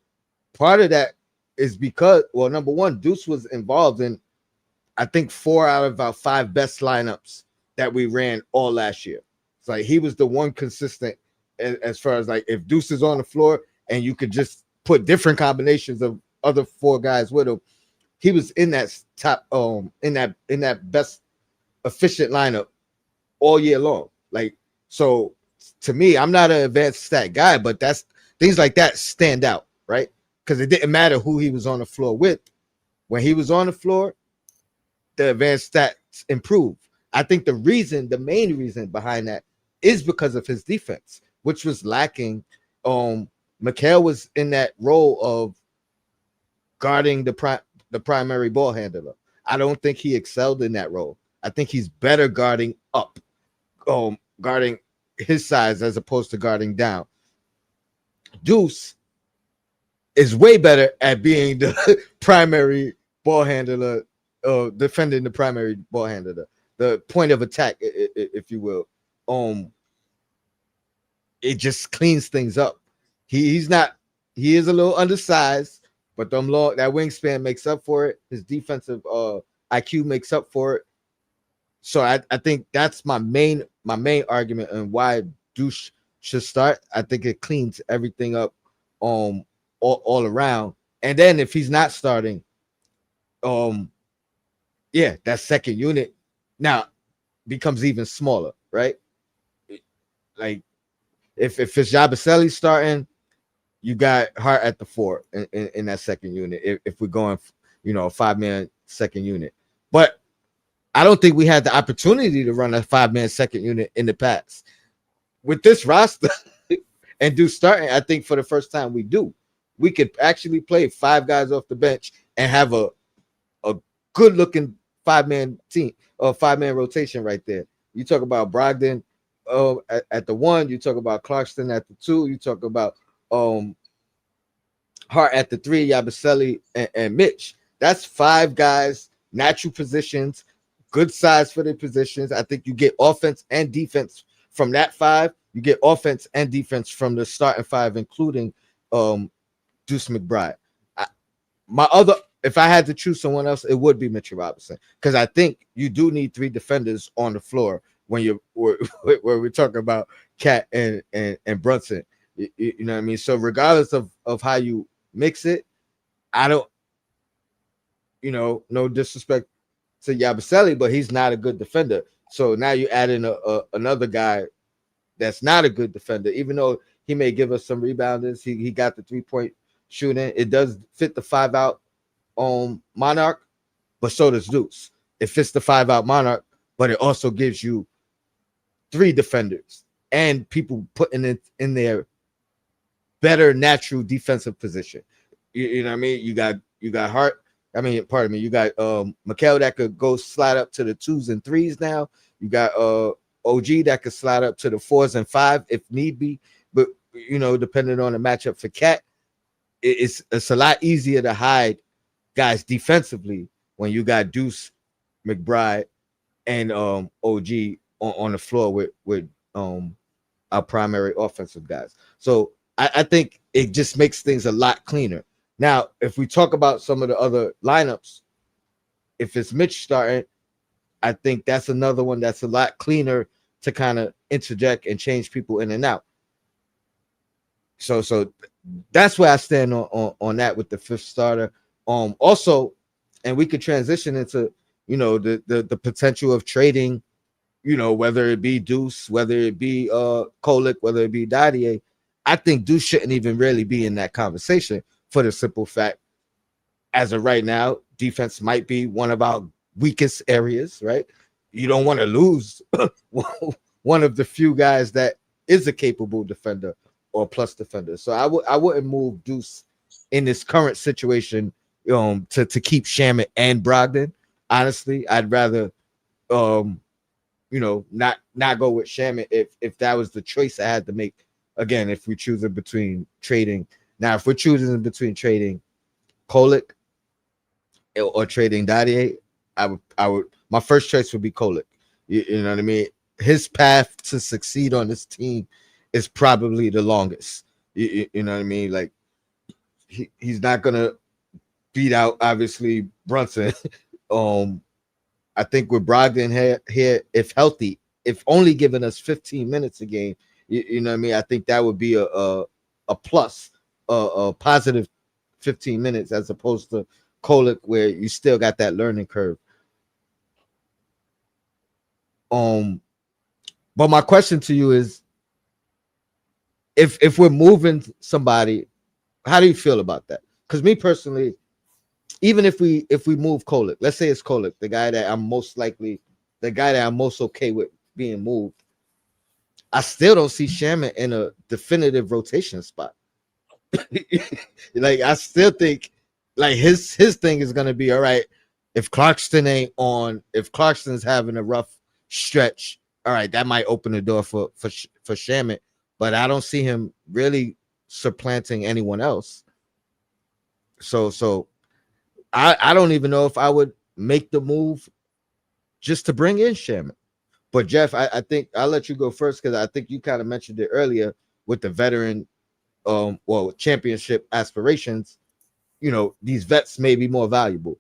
Part of that is because, well, number one, Deuce was involved in, I think, 4 out of our 5 best lineups that we ran all last year. It's like he was the one consistent as far as like if Deuce is on the floor and you could just put different combinations of other 4 guys with him, he was in that top in that best efficient lineup all year long. Like, so to me, I'm not an advanced stat guy, but that's things like that stand out, right? Because it didn't matter who he was on the floor with. When he was on the floor, the advanced stats improved. I think the main reason behind that is because of his defense, which was lacking. Mikal was in that role of guarding the primary ball handler. I don't think he excelled in that role. I think he's better guarding up, guarding his size as opposed to guarding down. Deuce is way better at being the primary ball handler, defending the primary ball handler, the point of attack, if you will. It just cleans things up. He is a little undersized, but that wingspan makes up for it. His defensive IQ makes up for it. So I think that's my main argument and why Deuce should start. I think it cleans everything up all around. And then if he's not starting, that second unit now becomes even smaller, right? Like if it's Yabusele starting, you got Hart at the 4 in that second unit. If we're going, a 5-man second unit, but I don't think we had the opportunity to run a 5-man second unit in the past. With this roster and do starting, I think for the first time we do. We could actually play 5 guys off the bench and have a good-looking 5-man team or 5-man rotation right there. You talk about Brogdon at the 1, you talk about Clarkson at the 2, you talk about Hart at the 3, Yabusele and Mitch. That's 5 guys, natural positions, good size for their positions. I think you get offense and defense from that 5. You get offense and defense from the starting 5, including Deuce McBride. If I had to choose someone else, it would be Mitchell Robinson, because I think you do need 3 defenders on the floor when we're talking about Cat and Brunson. You know what I mean? So regardless of how you mix it, I don't, no disrespect to Yabusele, but he's not a good defender. So now you add in another guy that's not a good defender, even though he may give us some rebounders. He got the 3-point shooting. It does fit the 5-out Monarch, but so does Deuce. It fits the 5-out Monarch, but it also gives you 3 defenders and people putting it in their better natural defensive position. You know what I mean? You got Hart. I mean, pardon me. You got Mikal that could go slide up to the 2s and 3s now. You got OG that could slide up to the 4s and 5 if need be. But depending on the matchup for Cat, it's a lot easier to hide guys defensively when you got Deuce McBride and OG on the floor with our primary offensive guys. So I think it just makes things a lot cleaner. Now, if we talk about some of the other lineups, if it's Mitch starting, I think that's another one that's a lot cleaner to kind of interject and change people in and out. So that's where I stand on that with the fifth starter. Also, and we could transition into the potential of trading, whether it be Deuce, whether it be Kolek, whether it be Dadier. I think Deuce shouldn't even really be in that conversation for the simple fact, as of right now, defense might be one of our weakest areas, right? You don't want to lose one of the few guys that is a capable defender or plus defender. So I wouldn't move Deuce in this current situation to keep Shamet and Brogdon. Honestly, I'd rather not go with Shamet if that was the choice I had to make. Again, if we're choosing between trading. Now, if we're choosing between trading Kolek or trading Dadier, I would my first choice would be Kolek. You know what I mean? His path to succeed on this team is probably the longest. You know what I mean? Like he's not gonna beat out obviously Brunson. I think with Brogdon here, if healthy, if only giving us 15 minutes a game, you know what I mean? I think that would be a plus, a positive 15 minutes as opposed to Kolek, where you still got that learning curve. But my question to you is, if we're moving somebody, how do you feel about that? Because me personally, even if we move Kolek, let's say it's Kolek, the guy that I'm most okay with being moved, I still don't see Shamet in a definitive rotation spot. Like I still think like his thing is gonna be all right. If Clarkson ain't on, if Clarkson's having a rough stretch, all right, that might open the door for Shamet. But I don't see him really supplanting anyone else. So I don't even know if I would make the move just to bring in Shamet. But Jeff, I think I'll let you go first because I think you kind of mentioned it earlier with the veteran, championship aspirations. These vets may be more valuable.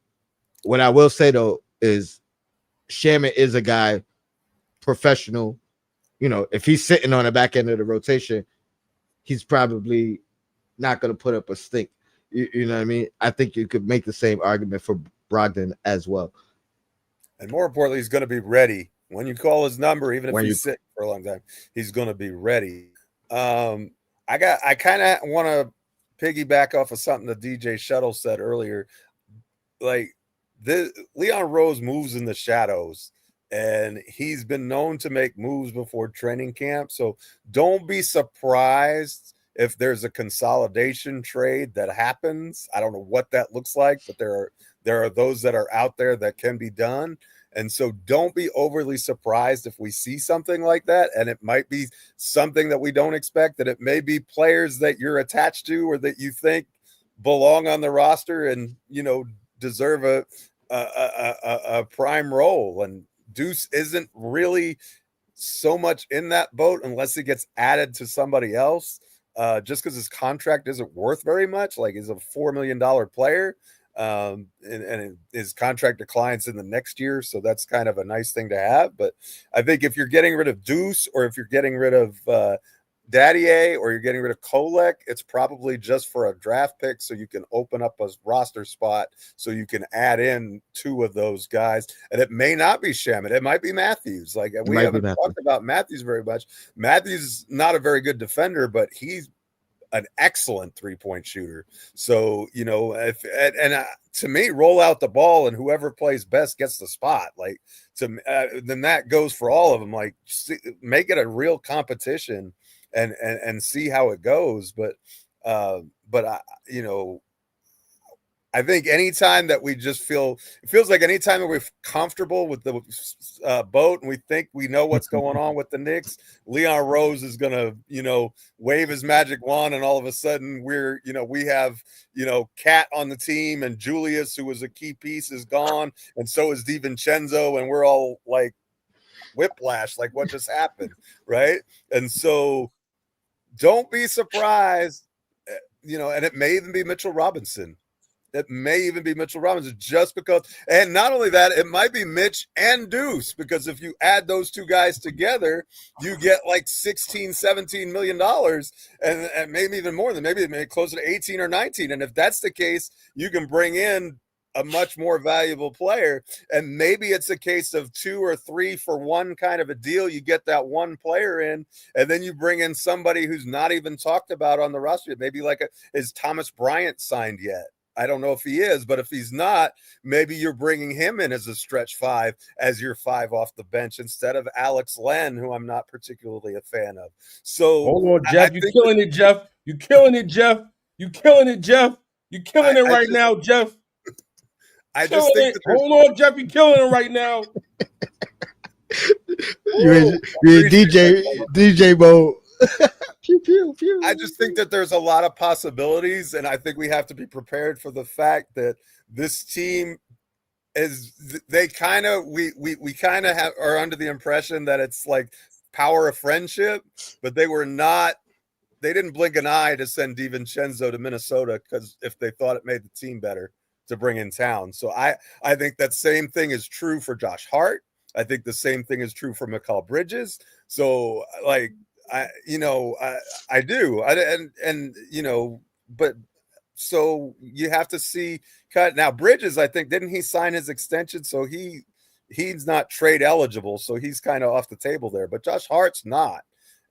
What I will say though is Shamet is a guy, professional. If he's sitting on the back end of the rotation, he's probably not going to put up a stink. You know what I mean? I think you could make the same argument for Brogdon as well. And more importantly, he's going to be ready when you call his number, even if he's sick for a long time. He's going to be ready. I kind of want to piggyback off of something that DJ Shuttle said earlier. Like Leon Rose moves in the shadows, and he's been known to make moves before training camp. So don't be surprised if there's a consolidation trade that happens. I don't know what that looks like, but there are those that are out there that can be done. And so don't be overly surprised if we see something like that. And it might be something that we don't expect, that it may be players that you're attached to or that you think belong on the roster and, deserve a prime role. And Deuce isn't really so much in that boat unless he gets added to somebody else, just because his contract isn't worth very much. Like he's a $4 million player. And his contract declines in the next year. So that's kind of a nice thing to have. But I think if you're getting rid of Deuce or if you're getting rid of Dadier or you're getting rid of Kolek, it's probably just for a draft pick so you can open up a roster spot so you can add in two of those guys. And it may not be Shamet. It might be Matthews. Like we haven't talked about Matthews very much. Matthews is not a very good defender, but he's an excellent three-point shooter. So, to me, roll out the ball and whoever plays best gets the spot. Like then that goes for all of them. Like make it a real competition and see how it goes. But I think anytime that we just it feels like anytime that we're comfortable with the boat and we think we know what's going on with the Knicks, Leon Rose is going to, wave his magic wand and all of a sudden we have, Cat on the team and Julius, who was a key piece, is gone. And so is DiVincenzo. And we're all like whiplash, like what just happened. Right. And so don't be surprised and it may even be Mitchell Robinson. It may even be Mitchell Robinson just because, and not only that, it might be Mitch and Deuce, because if you add those two guys together, you get like 16, 17 million dollars, and maybe even more than maybe closer to 18 or 19. And if that's the case, you can bring in a much more valuable player. And maybe it's a case of 2 or 3 for 1 kind of a deal. You get that one player in, and then you bring in somebody who's not even talked about on the roster. Maybe is Thomas Bryant signed yet? I don't know if he is, but if he's not, maybe you're bringing him in as a stretch 5, as your 5 off the bench, instead of Alex Len, who I'm not particularly a fan of. So hold on, Jeff. You're killing it, Jeff. You're killing it, Jeff. You're killing it, Jeff. You're killing it right now, Jeff. I just think that hold on, Jeff. You're killing it right now. You're in DJ mode. Pew, pew, pew. I just think that there's a lot of possibilities, and I think we have to be prepared for the fact that this team is we kind of are under the impression that it's like power of friendship, but they didn't blink an eye to send DiVincenzo to Minnesota because if they thought it made the team better to bring in town. So I think that same thing is true for Josh Hart. I think the same thing is true for Mikal Bridges. So I do. But so you have to see now Bridges, I think, didn't he sign his extension? So he's not trade eligible. So he's kind of off the table there, but Josh Hart's not.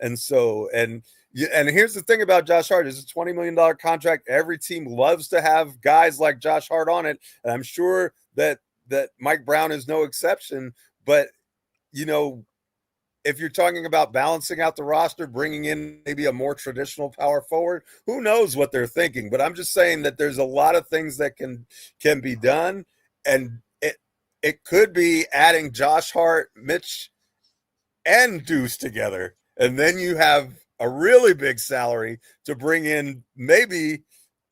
And so, and here's the thing about Josh Hart, is a $20 million contract. Every team loves to have guys like Josh Hart on it. And I'm sure that Mike Brown is no exception, but if you're talking about balancing out the roster, bringing in maybe a more traditional power forward, who knows what they're thinking? But I'm just saying that there's a lot of things that can be done, and it could be adding Josh Hart, Mitch, and Deuce together, and then you have a really big salary to bring in maybe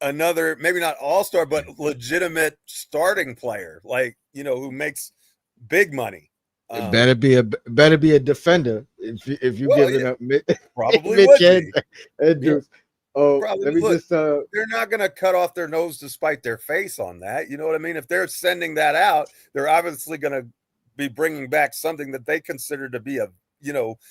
another, maybe not all-star, but legitimate starting player, who makes big money. It better be a defender if you giving up probably would be. And Deuce. Oh, let me just they're not going to cut off their nose to spite their face on that. You know what I mean? If they're sending that out, they're obviously going to be bringing back something that they consider to be a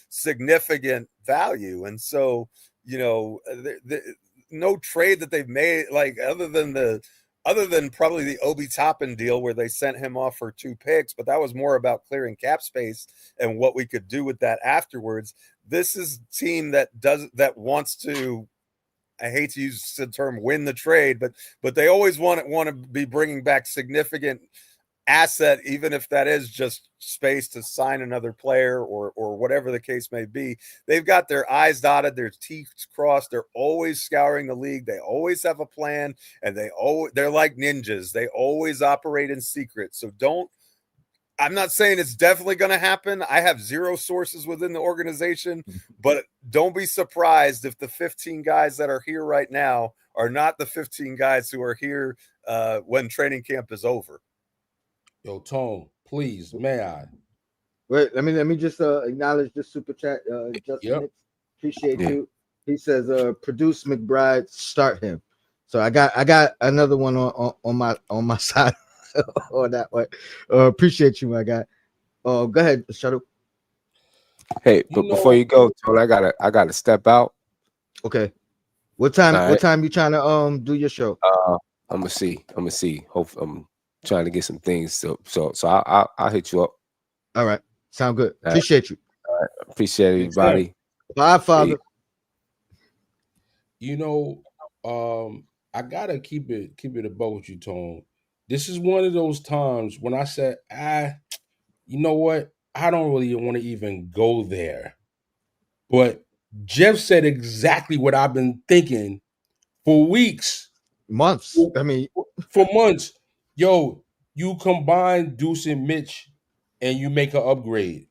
significant value. And so no trade that they've made, other than probably the Obi Toppin deal where they sent him off for 2 picks, but that was more about clearing cap space and what we could do with that afterwards. This is a team that wants to, I hate to use the term win the trade, but they always want to be bringing back significant asset, even if that is just space to sign another player or whatever the case may be. They've got their I's dotted, their T's crossed. They're always scouring the league. They always have a plan, and they're like ninjas. They always operate in secret. So I'm not saying it's definitely going to happen. I have 0 sources within the organization, but don't be surprised if the 15 guys that are here right now are not the 15 guys who are here when training camp is over. Yo, Tone, please, may I? Wait, let me just acknowledge this super chat. Justin Nix, appreciate you. He says, produce McBride, start him. So I got another one on my side on that one. Appreciate you, my guy. Go ahead, Shuttle. Hey, but before you go, Tone, I gotta step out. Okay. What time you trying to do your show? I'm gonna see. Hopefully, I'm trying to get some things. So I'll hit you up. All right. Sound good. Appreciate you. All right. Appreciate everybody. Bye, Father. I gotta keep it above with you, Tone. This is one of those times when I said, you know what? I don't really want to even go there. But Jeff said exactly what I've been thinking for weeks. Months. For months. Yo, you combine Deuce and Mitch and you make an upgrade.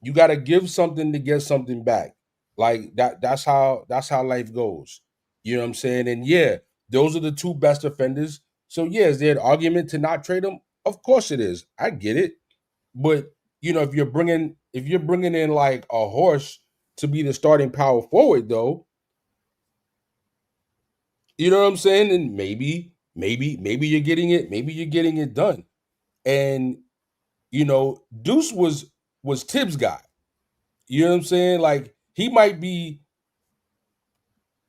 You got to give something to get something back. Like that's how life goes. You know what I'm saying? And yeah, those are the 2 best defenders. So yeah, is there an argument to not trade them? Of course it is. I get it. But if you're bringing in like a horse to be the starting power forward, though, You know what I'm saying? And maybe you're getting it. Maybe you're getting it done. And Deuce was Tibbs' guy. You know what I'm saying? Like he might be.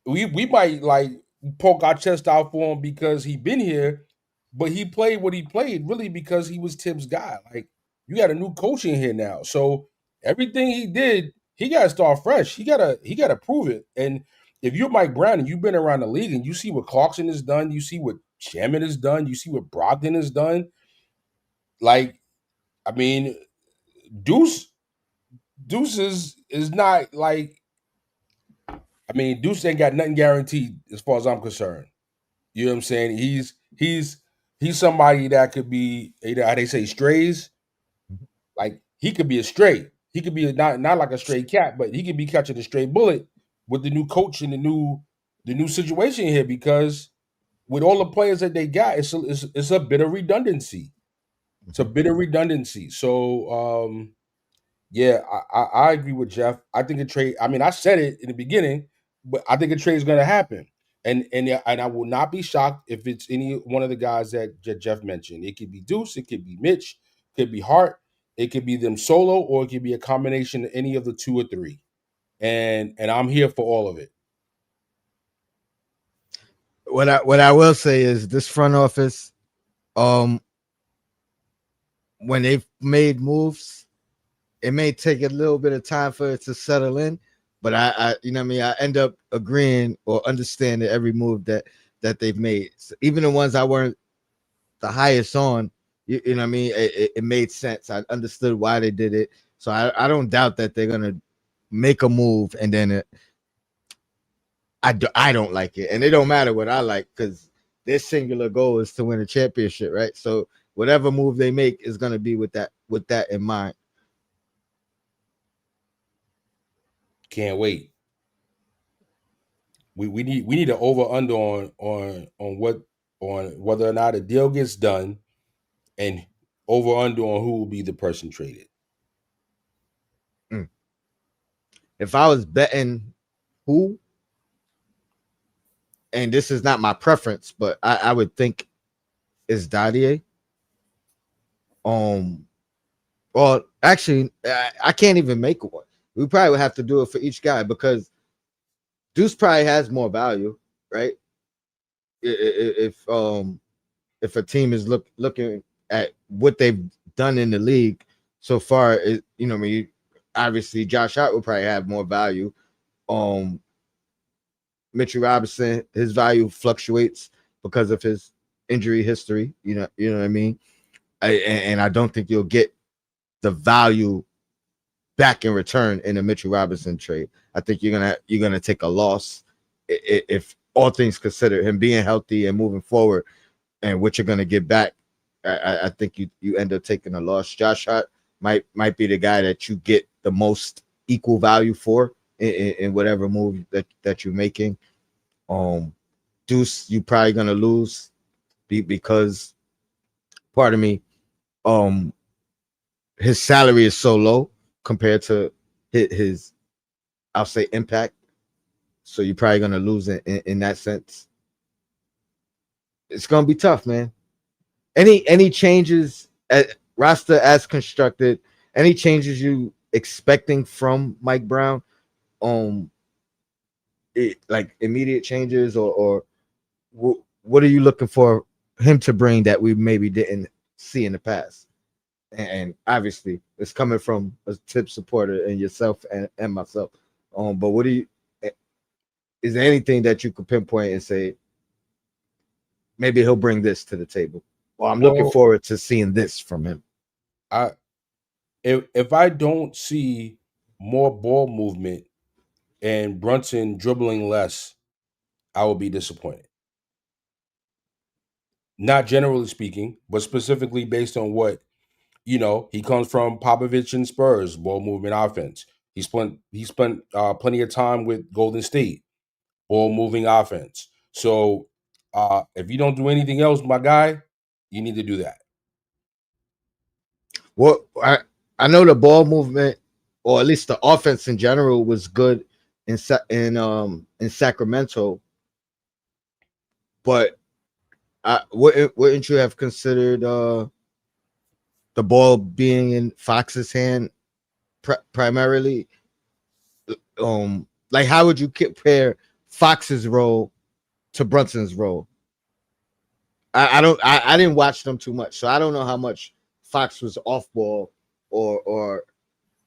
We might like poke our chest out for him because he been here, but he played what he played really because he was Tibbs' guy. Like you got a new coach in here now, so everything he did, he got to start fresh. He gotta prove it. And if you're Mike Brown and you've been around the league and you see what Clarkson has done, you see what Shaman has done, you see what Brogdon has done. Like, I mean, Deuce is not like. I mean, Deuce ain't got nothing guaranteed as far as I'm concerned. You know what I'm saying? He's somebody that could be, how they say, strays. Like he could be a stray. He could be not like a stray cat, but he could be catching a stray bullet with the new coach and the new situation here because with all the players that they got, it's a bit of redundancy. It's a bit of redundancy. So yeah, I agree with Jeff. I think a trade. I mean, I said it in the beginning, but I think a trade is going to happen, and I will not be shocked if it's any one of the guys that Jeff mentioned. It could be Deuce, it could be Mitch, it could be Hart, it could be them solo, or it could be a combination of any of the two or three. And I'm here for all of it. What I will say is this front office, when they've made moves, it may take a little bit of time for it to settle in, but I you know what I mean, I end up agreeing or understanding every move that they've made. So even the ones I weren't the highest on, you know what I mean, it made sense. I understood why they did it. So I don't doubt that they're gonna make a move and then I don't like it. And it don't matter what I like because their singular goal is to win a championship, right? So whatever move they make is gonna be with that in mind. Can't wait. We need an over under on whether or not a deal gets done, and over under on who will be the person traded. If I was betting who, and this is not my preference, but I would think is Dadier. Well, actually, I can't even make one. We probably would have to do it for each guy because Deuce probably has more value, right? If a team is looking at what they've done in the league so far, you know, I mean, obviously Josh Hart will probably have more value. Mitchell Robinson, his value fluctuates because of his injury history. You know what I mean. And I don't think you'll get the value back in return in a Mitchell Robinson trade. I think you're gonna take a loss if all things considered, him being healthy and moving forward, and what you're gonna get back. I think you end up taking a loss. Josh Hart might be the guy that you get the most equal value for in whatever move that you're making. Deuce, you probably gonna lose because, pardon me, his salary is so low compared to his I'll say impact. So you're probably gonna lose in that sense. It's gonna be tough, man. Any changes at roster as constructed? Any changes you expecting from Mike Brown? Like immediate changes or what are you looking for him to bring that we maybe didn't see in the past? And obviously, it's coming from a tip supporter and yourself and myself. But what do you? Is there anything that you could pinpoint and say maybe he'll bring this to the table? Well, I'm looking forward to seeing this from him. If I don't see more ball movement and Brunson dribbling less, I will be disappointed. Not generally speaking, but specifically based on what he comes from Popovich and Spurs, ball movement offense. He spent plenty of time with Golden State, ball moving offense. So if you don't do anything else, my guy, you need to do that. Well, I know the ball movement, or at least the offense in general, was good in Sacramento. But wouldn't you have considered the ball being in Fox's hand primarily? Like how would you compare Fox's role to Brunson's role? I didn't watch them too much, so I don't know how much Fox was off ball or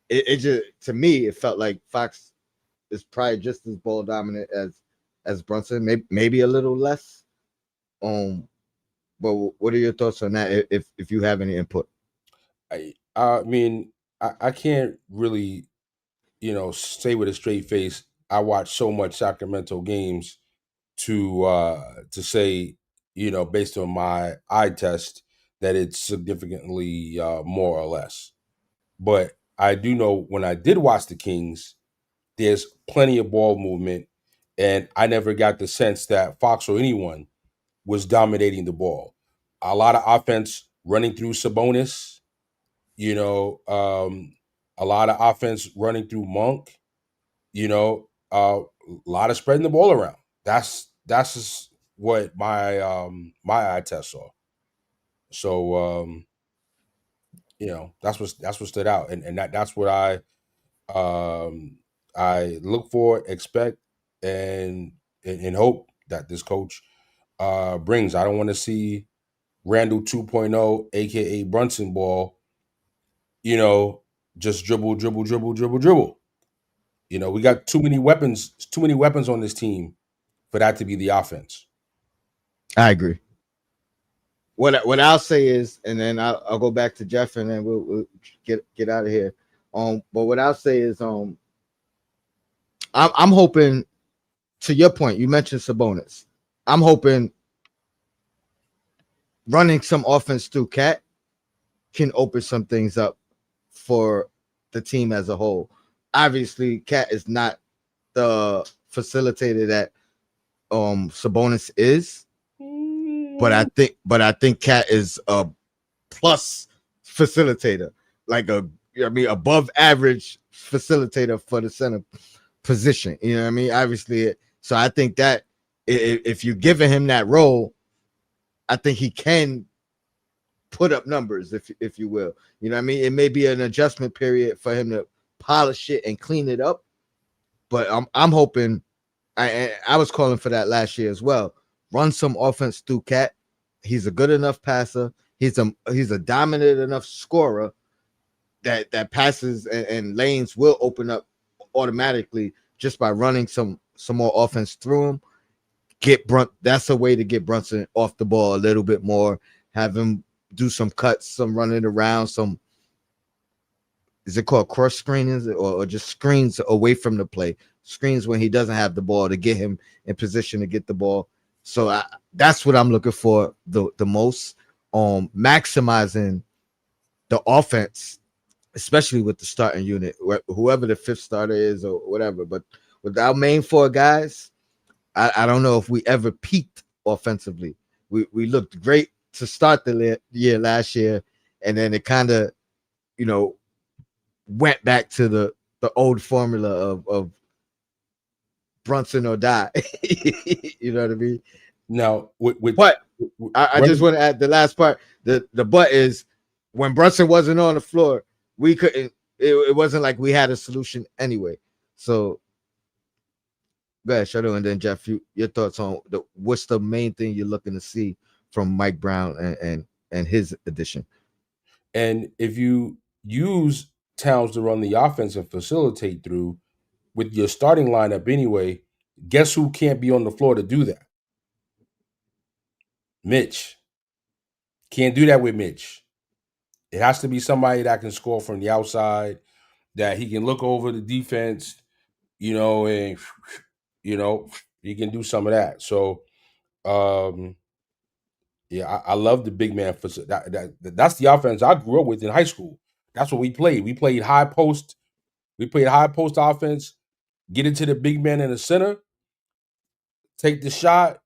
it just, to me it felt like Fox is probably just as ball dominant as Brunson, maybe a little less. But what are your thoughts on that? If you have any input? I mean, I can't really, say with a straight face. I watch so much Sacramento games to say, based on my eye test, that it's significantly more or less. But I do know when I did watch the Kings, there's plenty of ball movement, and I never got the sense that Fox or anyone was dominating the ball. A lot of offense running through Sabonis, a lot of offense running through Monk, a lot of spreading the ball around. That's just what my eye test saw. So that's what stood out, and that's what I look for, expect, and hope that this coach brings. I don't want to see Randall 2.0, aka Brunson ball, just dribble, dribble, dribble, dribble, dribble. We got too many weapons on this team for that to be the offense. I agree. What I'll say is, and then I'll go back to Jeff, and then we'll get out of here. But what I'll say is, I'm hoping, to your point, you mentioned Sabonis. I'm hoping running some offense through Cat can open some things up for the team as a whole. Obviously, Cat is not the facilitator that Sabonis is, but I think Cat is a plus facilitator, like above average facilitator for the center position. You know what I mean? Obviously, so I think that if you're giving him that role, I think he can put up numbers, if you will. You know what I mean? It may be an adjustment period for him to polish it and clean it up, but I'm hoping. I was calling for that last year as well. Run some offense through Cat. He's a good enough passer. He's a dominant enough scorer that passes and lanes will open up automatically just by running some more offense through him. That's a way to get Brunson off the ball a little bit more. Have him do some cuts, some running around, some, is it called cross screens or just screens away from the play? Screens when he doesn't have the ball to get him in position to get the ball. So that's what I'm looking for the most. Maximizing the offense, especially with the starting unit, whoever the fifth starter is or whatever. But with our main four guys, I don't know if we ever peaked offensively. We looked great to start the year last year, and then it kind of, went back to the old formula of Brunson or die. You know what I mean? Now, but I just want to add the last part. The but is when Brunson wasn't on the floor, we couldn't. It wasn't like we had a solution anyway. So go ahead, Shadow, and then Jeff, your thoughts on what's the main thing you're looking to see from Mike Brown and his addition. And if you use Towns to run the offense and facilitate through with your starting lineup anyway, guess who can't be on the floor to do that? Mitch. Can't do that with Mitch. It has to be somebody that can score from the outside, that he can look over the defense, and he can do some of that. So yeah, I love the big man. That's the offense I grew up with in high school. That's what we played. We played high post. We played high post offense. Get into the big man in the center. Take the shot.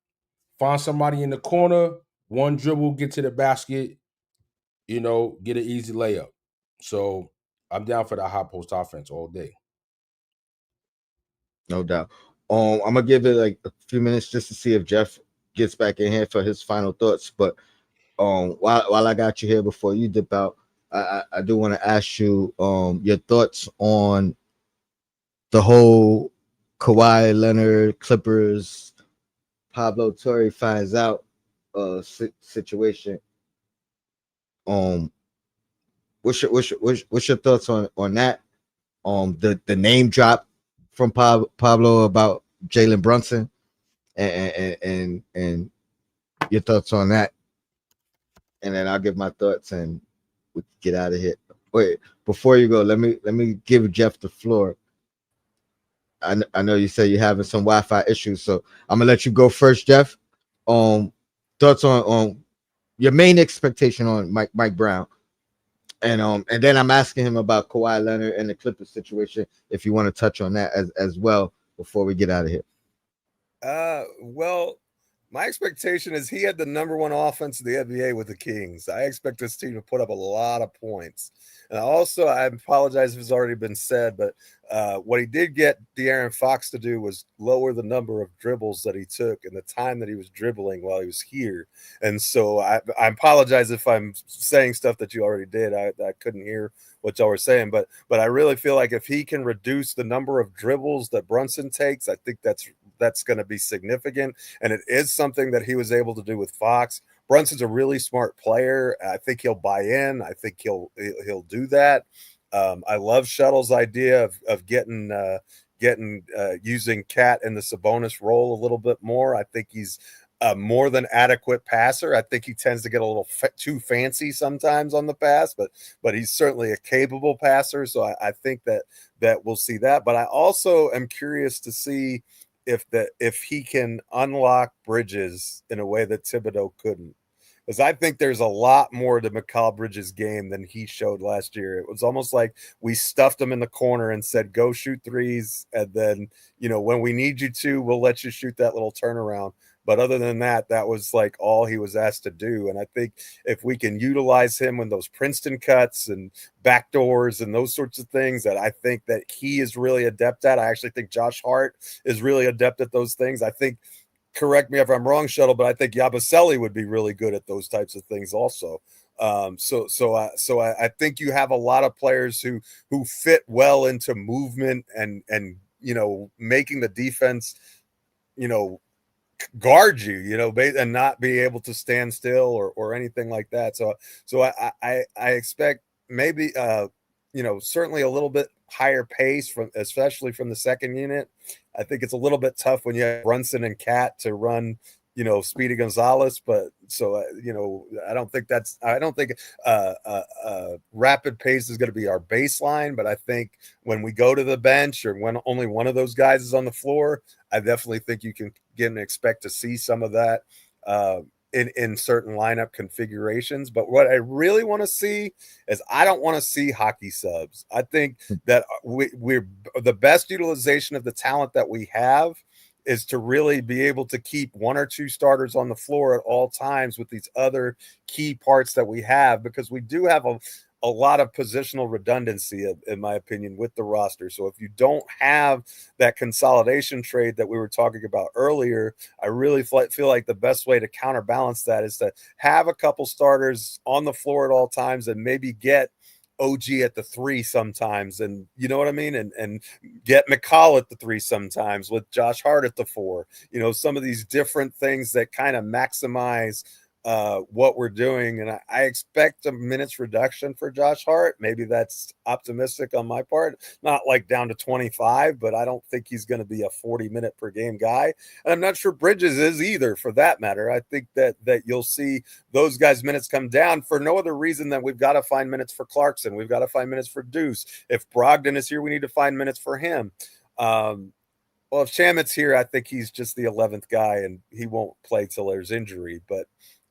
Find somebody in the corner. One dribble. Get to the basket. Get an easy layup. So I'm down for the high post offense all day. No doubt. I'm gonna give it like a few minutes just to see if Jeff gets back in here for his final thoughts. But while I got you here before you dip out, I do want to ask you your thoughts on the whole Kawhi Leonard Clippers Pablo Torre finds out situation. Um, what's your thoughts on that? The name drop from Pablo about Jalen Brunson, and your thoughts on that, and then I'll give my thoughts and we can get out of here. Wait, before you go, let me give Jeff the floor. I know you say you're having some Wi-Fi issues, so I'm gonna let you go first, Jeff. Thoughts on your main expectation on Mike Brown, and then I'm asking him about Kawhi Leonard and the Clippers situation. If you want to touch on that as well before we get out of here. Well, my expectation is he had the number one offense in the NBA with the Kings. I expect this team to put up a lot of points. And also, I apologize if it's already been said, but what he did get De'Aaron Fox to do was lower the number of dribbles that he took and the time that he was dribbling while he was here. And so I apologize if I'm saying stuff that you already did. I couldn't hear what y'all were saying, but I really feel like if he can reduce the number of dribbles that Brunson takes, I think that's going to be significant. And it is something that he was able to do with Fox. Brunson's a really smart player. I think he'll buy in. I think he'll do that. I love Shuttle's idea of getting using Cat in the Sabonis role a little bit more. I think he's a more than adequate passer. I think he tends to get a little too fancy sometimes on the pass, but he's certainly a capable passer. So I think that we'll see that. But I also am curious to see if he can unlock Bridges in a way that Thibodeau couldn't. Because I think there's a lot more to Mikal Bridges' game than he showed last year. It was almost like we stuffed him in the corner and said, go shoot threes. And then, when we need you to, we'll let you shoot that little turnaround. But other than that, that was like all he was asked to do. And I think if we can utilize him in those Princeton cuts and backdoors and those sorts of things that I think that he is really adept at. I actually think Josh Hart is really adept at those things. I think, correct me if I'm wrong, Shuttle, but I think Yabusele would be really good at those types of things also. So I think you have a lot of players who fit well into movement and making the defense, guard you, and not be able to stand still or anything like that. So I expect maybe certainly a little bit higher pace especially from the second unit. I think it's a little bit tough when you have Brunson and Cat to run, Speedy Gonzalez, but so I don't think rapid pace is going to be our baseline. But I think when we go to the bench or when only one of those guys is on the floor, I definitely think you can expect to see some of that in certain lineup configurations. But what I really want to see is I don't want to see hockey subs. I think that we're the best utilization of the talent that we have is to really be able to keep one or two starters on the floor at all times with these other key parts that we have, because we do have a lot of positional redundancy, in my opinion, with the roster. So if you don't have that consolidation trade that we were talking about earlier, I really feel like the best way to counterbalance that is to have a couple starters on the floor at all times and maybe get OG at the 3 sometimes, and you know what I mean, and get McCall at the 3 sometimes with Josh Hart at the 4. Some of these different things that kind of maximize what we're doing. And I expect a minutes reduction for Josh Hart. Maybe that's optimistic on my part, not like down to 25, but I don't think he's going to be a 40-minute per game guy. And I'm not sure Bridges is either, for that matter. I think that you'll see those guys' minutes come down for no other reason than we've got to find minutes for Clarkson. We've got to find minutes for Deuce. If Brogdon is here, we need to find minutes for him. Well, if Shamit's here, I think he's just the 11th guy and he won't play till there's injury. But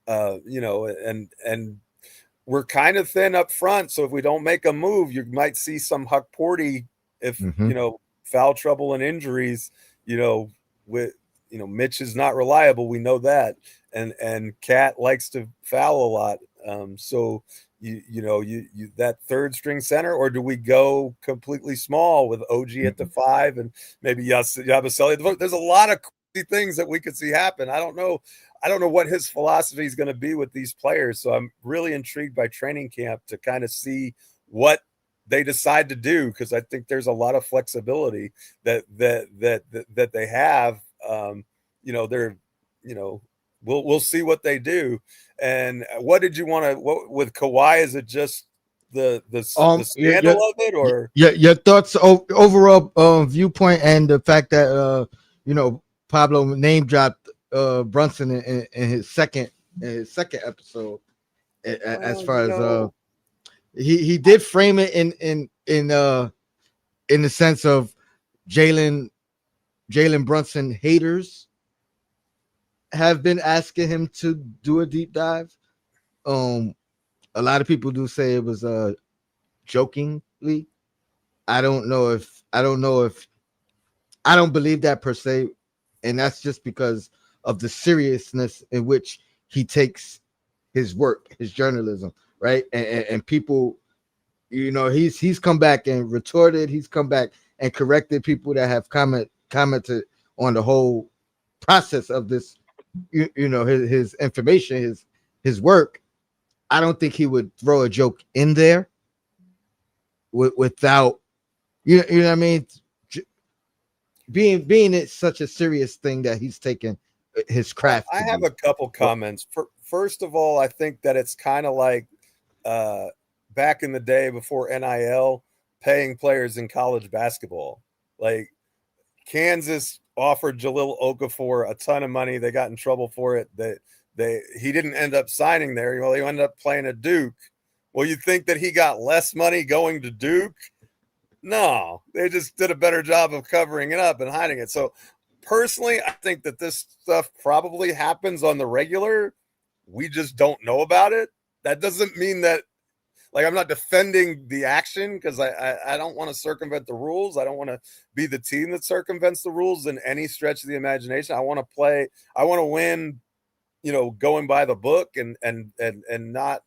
and we're kind of thin up front. So if we don't make a move, you might see some Huck Porty if, foul trouble and injuries, Mitch is not reliable. We know that. And Cat likes to foul a lot. So you that third string center, or do we go completely small with OG at the 5 and maybe Yabusele? There's a lot of things that we could see happen. I don't know what his philosophy is going to be with these players. So I'm really intrigued by training camp to kind of see what they decide to do, because I think there's a lot of flexibility that they have. They're we'll see what they do. And what did you want to? What with Kawhi? Is it just the scandal of it, or your thoughts overall viewpoint, and the fact that Pablo name dropped Brunson in his second episode, as far as he did frame it in the sense of Jalen Brunson haters have been asking him to do a deep dive. A lot of people do say it was jokingly. I don't believe that per se, and that's just because of the seriousness in which he takes his work, his journalism, right? And people, he's come back and retorted. He's come back and corrected people that have commented on the whole process of this, his information, his work. I don't think he would throw a joke in there without, you know what I mean, being it's such a serious thing that he's taken his craft. I have a couple comments. First of all, I think that it's kind of like back in the day before NIL, paying players in college basketball. Like Kansas offered Jahlil Okafor a ton of money. They got in trouble for it. He didn't end up signing there. He ended up playing at Duke. Well, you think that he got less money going to Duke? No, they just did a better job of covering it up and hiding it. So personally, I think that this stuff probably happens on the regular. We just don't know about it. That doesn't mean that, like, I'm not defending the action, because I don't want to circumvent the rules. I don't want to be the team that circumvents the rules in any stretch of the imagination. I want to win, going by the book and not,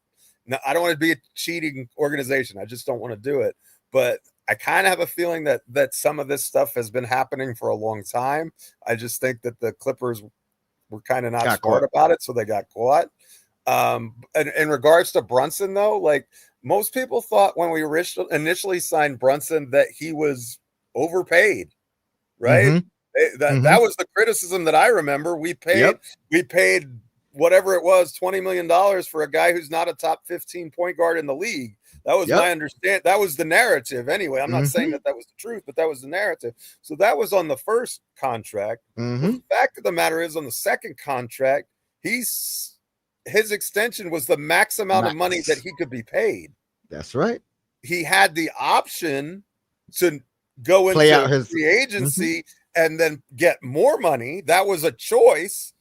I don't want to be a cheating organization. I just don't want to do it. But I kind of have a feeling that some of this stuff has been happening for a long time. I just think that the Clippers were kind of not smart about it, so they got caught. In regards to Brunson, though, like, most people thought when we initially signed Brunson that he was overpaid, right? Mm-hmm. That was the criticism that I remember. We paid whatever it was, $20 million for a guy who's not a top 15 point guard in the league. That was my understanding. That was the narrative anyway. I'm not saying that was the truth, but that was the narrative. So that was on the first contract. The fact of the matter is, on the second contract, his extension was the max amount of money that he could be paid. That's right. He had the option to go into his free agency and then get more money. That was a choice,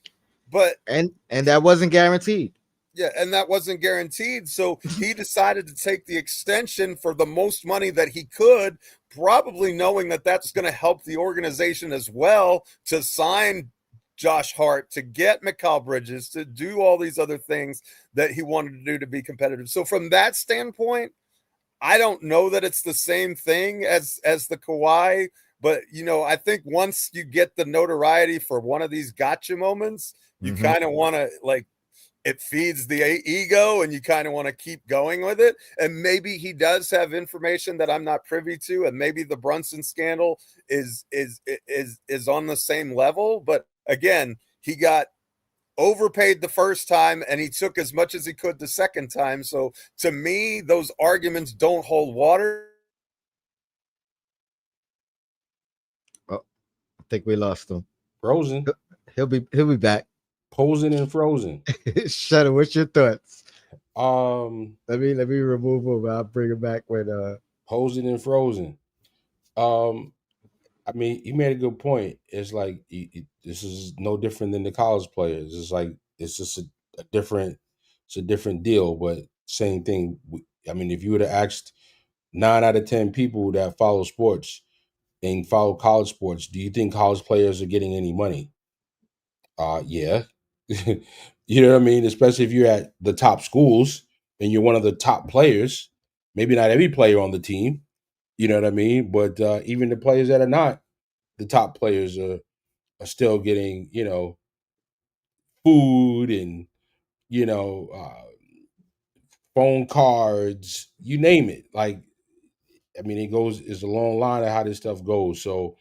but and that wasn't guaranteed. Yeah, and that wasn't guaranteed. So he decided to take the extension for the most money that he could, probably knowing that that's going to help the organization as well, to sign Josh Hart, to get Mikal Bridges, to do all these other things that he wanted to do to be competitive. So from that standpoint, I don't know that it's the same thing as the Kawhi, but I think once you get the notoriety for one of these gotcha moments, you kind of want to, like, it feeds the ego and you kind of want to keep going with it. And maybe he does have information that I'm not privy to, and maybe the Brunson scandal is on the same level. But again, he got overpaid the first time and he took as much as he could the second time. So to me, those arguments don't hold water. Oh, I think we lost him. Frozen. He'll be back. Posing and frozen. Shutter, what's your thoughts? Let me remove him. I'll bring him back with posing and frozen. I mean, he made a good point. It's like this is no different than the college players. It's like it's just a different deal, but same thing. I mean, if you would have asked 9 out of 10 people that follow sports and follow college sports, do you think college players are getting any money? Yeah. You know what I mean? Especially if you're at the top schools and you're one of the top players. Maybe not every player on the team, you know what I mean? But even the players that are not the top players are are still getting, food and, phone cards, you name it. Like, I mean, it's a long line of how this stuff goes. So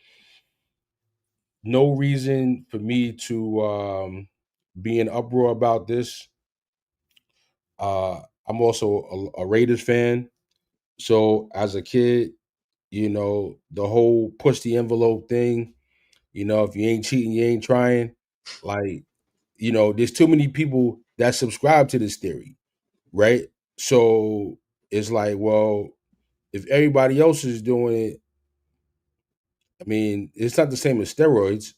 no reason for me to be in uproar about this. I'm also a Raiders fan. So as a kid, the whole push the envelope thing, if you ain't cheating, you ain't trying. Like, there's too many people that subscribe to this theory, right? So it's like, well, if everybody else is doing it, I mean, it's not the same as steroids.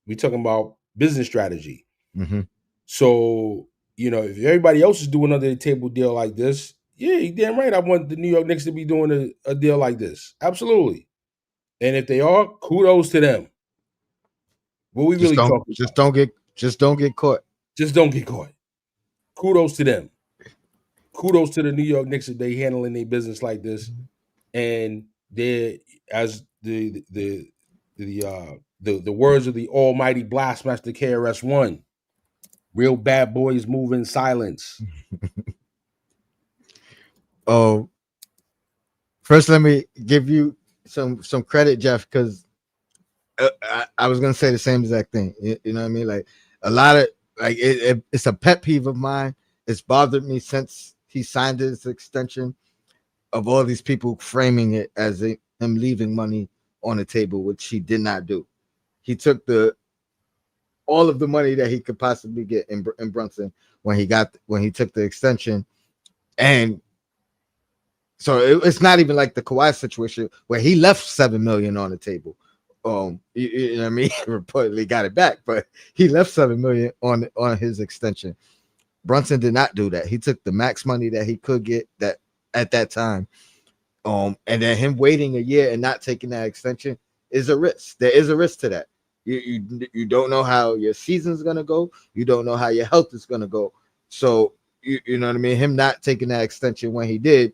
We're talking about business strategy. Mm-hmm. So, if everybody else is doing under the table deal like this, yeah, you're damn right. I want the New York Knicks to be doing a deal like this. Absolutely. And if they are, kudos to them. What we really talking about? Just don't get caught. Just don't get caught. Kudos to them. Kudos to the New York Knicks if they handling their business like this. And they're, as the words of the almighty Blastmaster KRS-One, real bad boys move in silence. Oh, first let me give you some credit, Jeff, because I was gonna say the same exact thing. You know what I mean? Like a lot of it's a pet peeve of mine. It's bothered me since he signed his extension, of all these people framing it as him leaving money on the table, which he did not do. He took all of the money that he could possibly get in Brunson when he took the extension, and so it's not even like the Kawhi situation where he left $7 million on the table. You know what I mean? Reportedly got it back, but he left $7 million on his extension. Brunson did not do that. He took the max money that he could get that at that time. And then him waiting a year and not taking that extension is a risk. There is a risk to that. You don't know how your season's gonna go. You don't know how your health is gonna go. So you know what I mean? Him not taking that extension when he didn't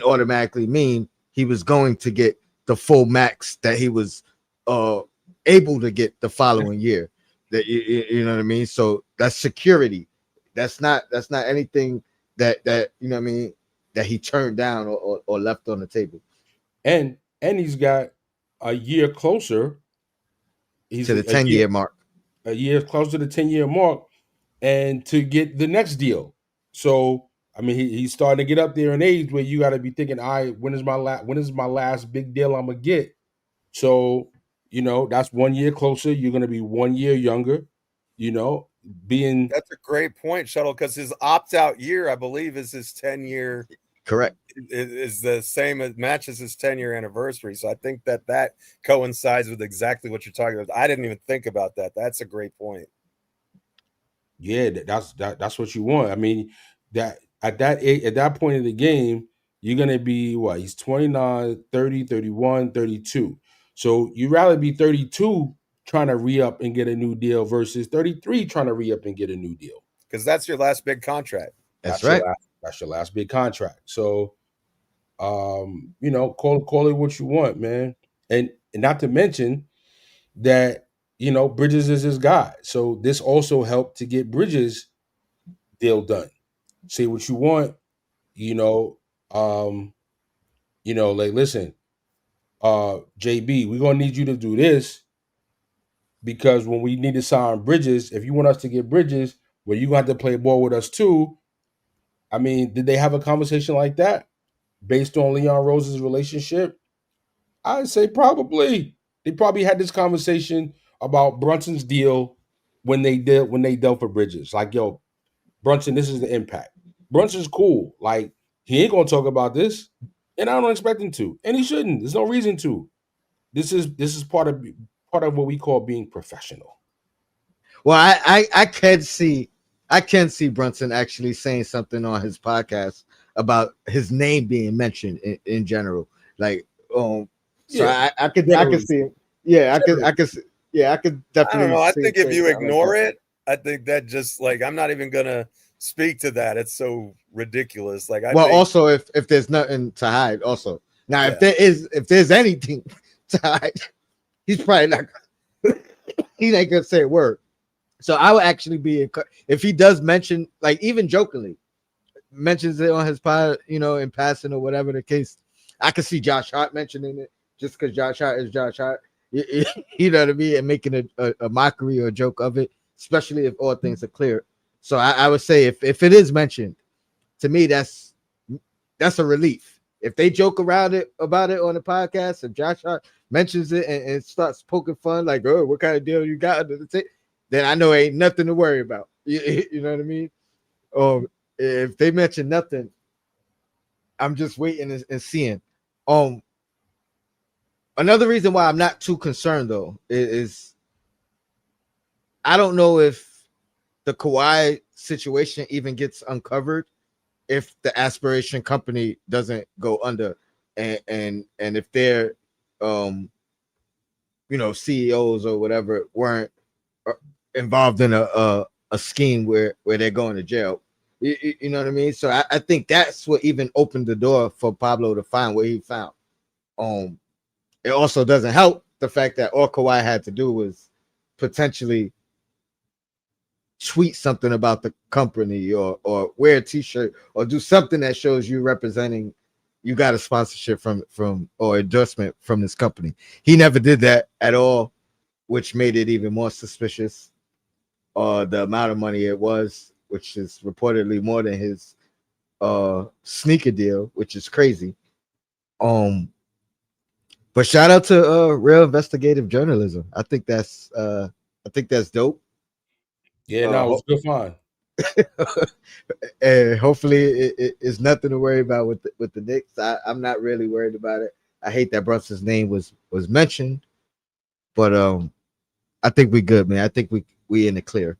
automatically mean he was going to get the full max that he was able to get the following year. That you know what I mean? So that's security. That's not anything that you know what I mean that he turned down or left on the table. And he's got a year closer. He's to the 10-year mark. A year close to the 10-year mark, and to get the next deal. So I mean, he's starting to get up there in age where you got to be thinking, all right, when is my last big deal I'm gonna get? So that's 1 year closer. You're gonna be 1 year younger. That's a great point, Shuttle, because his opt-out year, I believe, is his 10-year. Correct. Is the same as matches his 10-year anniversary. So I think that coincides with exactly what you're talking about. I didn't even think about that. That's a great point. Yeah, that's what you want. I mean, that at that point in the game, you're going to be what? He's 29, 30, 31, 32. So you'd rather be 32 trying to re-up and get a new deal versus 33 trying to re-up and get a new deal. Because that's your last big contract. That's right. That's your last big contract. So call it what you want, man. And not to mention that, Bridges is his guy. So this also helped to get Bridges deal done. Say what you want, like, listen, JB, we're gonna need you to do this because when we need to sign Bridges, if you want us to get Bridges, well, you gonna have to play ball with us too. I mean, did they have a conversation like that based on Leon Rose's relationship? I'd say probably. They probably had this conversation about Brunson's deal when they dealt for Bridges. Like, yo, Brunson, this is the impact. Brunson's cool. Like, he ain't gonna talk about this, and I don't expect him to, and he shouldn't. There's no reason to. This is part of what we call being professional. Well, I can see Brunson actually saying something on his podcast about his name being mentioned in general. Like, so yeah, I could see him. Yeah, I could definitely. I don't know. I think if you ignore it, I think that just like I'm not even gonna speak to that. It's so ridiculous. Like, also if there's nothing to hide, also now if there's anything to hide, he's probably not. he ain't gonna say a word. So I would actually be if he does mention, like even jokingly, mentions it on his pod, in passing or whatever the case. I could see Josh Hart mentioning it just because Josh Hart is Josh Hart. You know what I mean? And making a mockery or a joke of it, especially if all things are clear. So I would say if it is mentioned, to me, that's a relief. If they joke around it about it on the podcast, if Josh Hart mentions it and starts poking fun, like, oh, what kind of deal you got under the table, then I know ain't nothing to worry about. You know what I mean? If they mention nothing, I'm just waiting and seeing. Another reason why I'm not too concerned though is I don't know if the Kawhi situation even gets uncovered if the aspiration company doesn't go under, and if their CEOs or whatever weren't involved in a scheme where they're going to jail. You know what I mean? So I think that's what even opened the door for Pablo to find what he found. It also doesn't help the fact that all Kawhi had to do was potentially tweet something about the company or wear a t-shirt or do something that shows you representing, you got a sponsorship from or endorsement from this company. He never did that at all, which made it even more suspicious. The amount of money it was, which is reportedly more than his sneaker deal, which is crazy. But shout out to real investigative journalism. I think that's dope. Yeah, no, it was good fun. And hopefully it's nothing to worry about with the Knicks. I'm not really worried about it. I hate that Brunson's name was mentioned, but I think we good, man. I think we in the clear.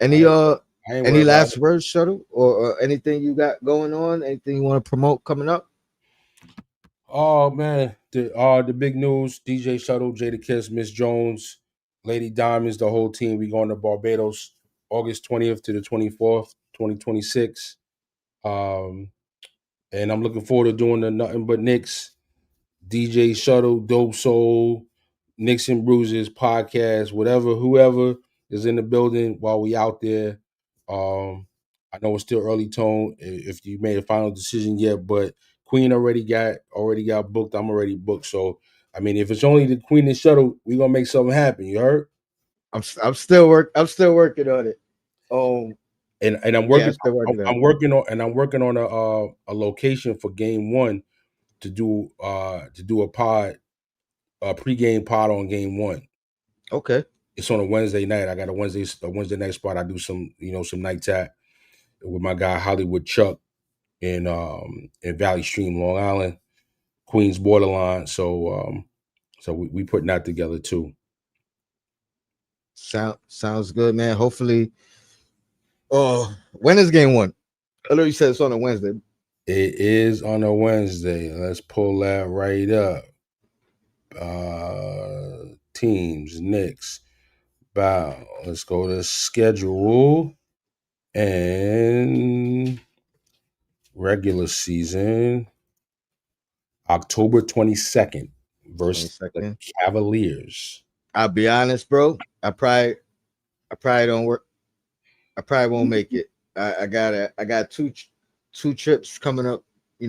Any last words, Shuttle, or anything you got going on? Anything you want to promote coming up? Oh man, the big news: DJ Shuttle, Jada Kiss, Miss Jones, Lady Diamonds, the whole team. We going to Barbados, August 20th to the 24th, 2026. And I'm looking forward to doing the Nothing But Knicks, DJ Shuttle, Dope Soul, Knicks and Bruises podcast, whoever is in the building while we out there. I know it's still early, Tone, if you made a final decision yet, but Queen already got booked. I'm already booked. So I mean, if it's only the Queen and Shuttle, we're gonna make something happen. You heard? I'm still working on it. And I'm working. Yeah, I'm working on a location for Game 1 to do a pod, a pregame pod on Game 1. Okay. It's on a Wednesday night. I got a Wednesday night spot. I do some night tap with my guy Hollywood Chuck in Valley Stream, Long Island, Queens borderline. So we putting that together too. Sounds good, man. Hopefully. Oh, when is Game 1? I know you said it's on a Wednesday. It is on a Wednesday. Let's pull that right up. Teams, Knicks. Bow. Let's go to schedule and regular season. October 22nd versus the Cavaliers. I'll be honest, bro. I probably don't work. I probably won't make it. I got two trips coming up, in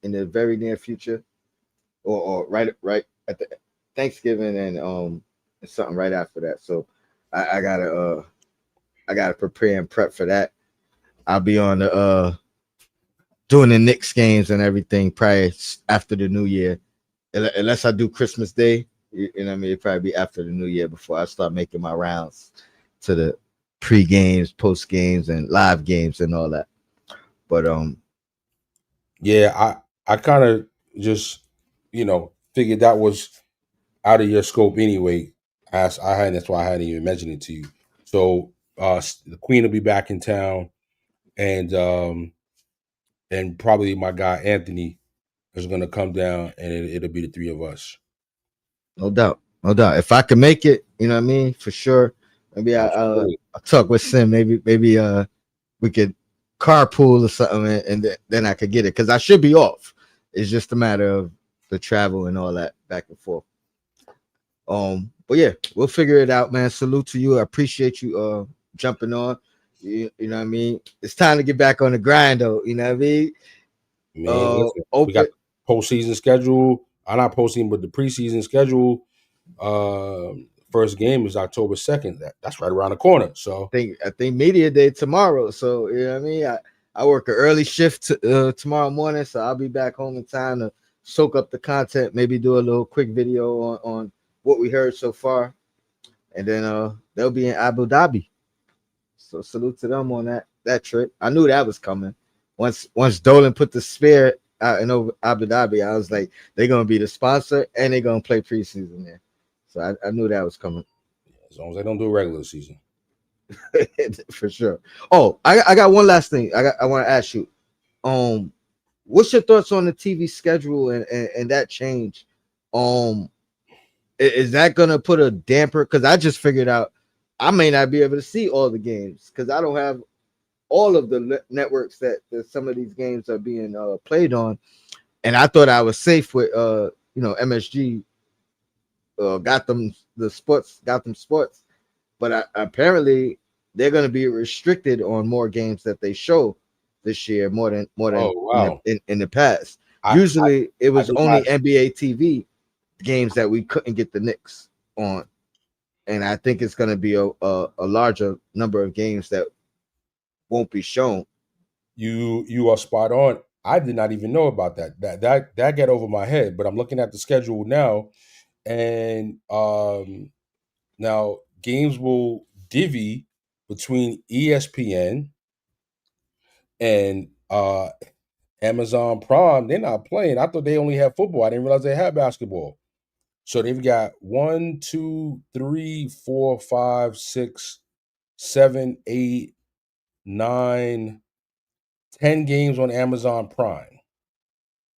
the very near future, or right at the Thanksgiving and something right after that. So I gotta prepare and prep for that. I'll be on the doing the Knicks games and everything probably after the New Year, unless I do Christmas Day. You know what I mean? It'll probably be after the New Year before I start making my rounds to the pre-games, post-games, and live games and all that. But yeah, I kind of just figured that was out of your scope anyway. That's why I hadn't even mentioned it to you. So the Queen will be back in town, and probably my guy Anthony is going to come down, and it'll be the three of us. No doubt. If I can make it, you know what I mean, for sure. Maybe I'll talk with Sim. Maybe we could carpool or something, and then I could get it because I should be off. It's just a matter of the travel and all that back and forth. But yeah, we'll figure it out, man. Salute to you. I appreciate you jumping on. You know what I mean? It's time to get back on the grind though. You know what I mean? Man, listen, we Open got postseason schedule. Not postseason, but the preseason schedule. First game is October 2nd. That's right around the corner. So I think media day tomorrow. So you know what I mean? I work an early shift tomorrow morning, so I'll be back home in time to soak up the content, maybe do a little quick video on what we heard so far. And then they'll be in Abu Dhabi. So salute to them on that trip. I knew that was coming. Once Dolan put the spear out in Abu Dhabi, I was like, they're gonna be the sponsor and they're gonna play preseason there. So I knew that was coming. as long as they don't do regular season. For sure. Oh, I got one last thing. I want to ask you. What's your thoughts on the TV schedule and that change? Is that gonna put a damper? Because I just figured out I may not be able to see all the games because I don't have all of the networks that some of these games are being played on. And I thought I was safe with MSG Gotham Sports, but apparently they're going to be restricted on more games that they show this year more than Oh wow! in the past. I Usually it was did only not- NBA TV games that we couldn't get the Knicks on, and I think it's going to be a larger number of games that won't be shown. You are spot on. I did not even know about that. That got over my head. But I'm looking at the schedule now, and now games will divvy between ESPN and Amazon Prime. They're not playing. I thought they only had football. I didn't realize they had basketball. So they've got 1, 2, 3, 4, 5, 6, 7, 8, 9, 10 games on Amazon Prime.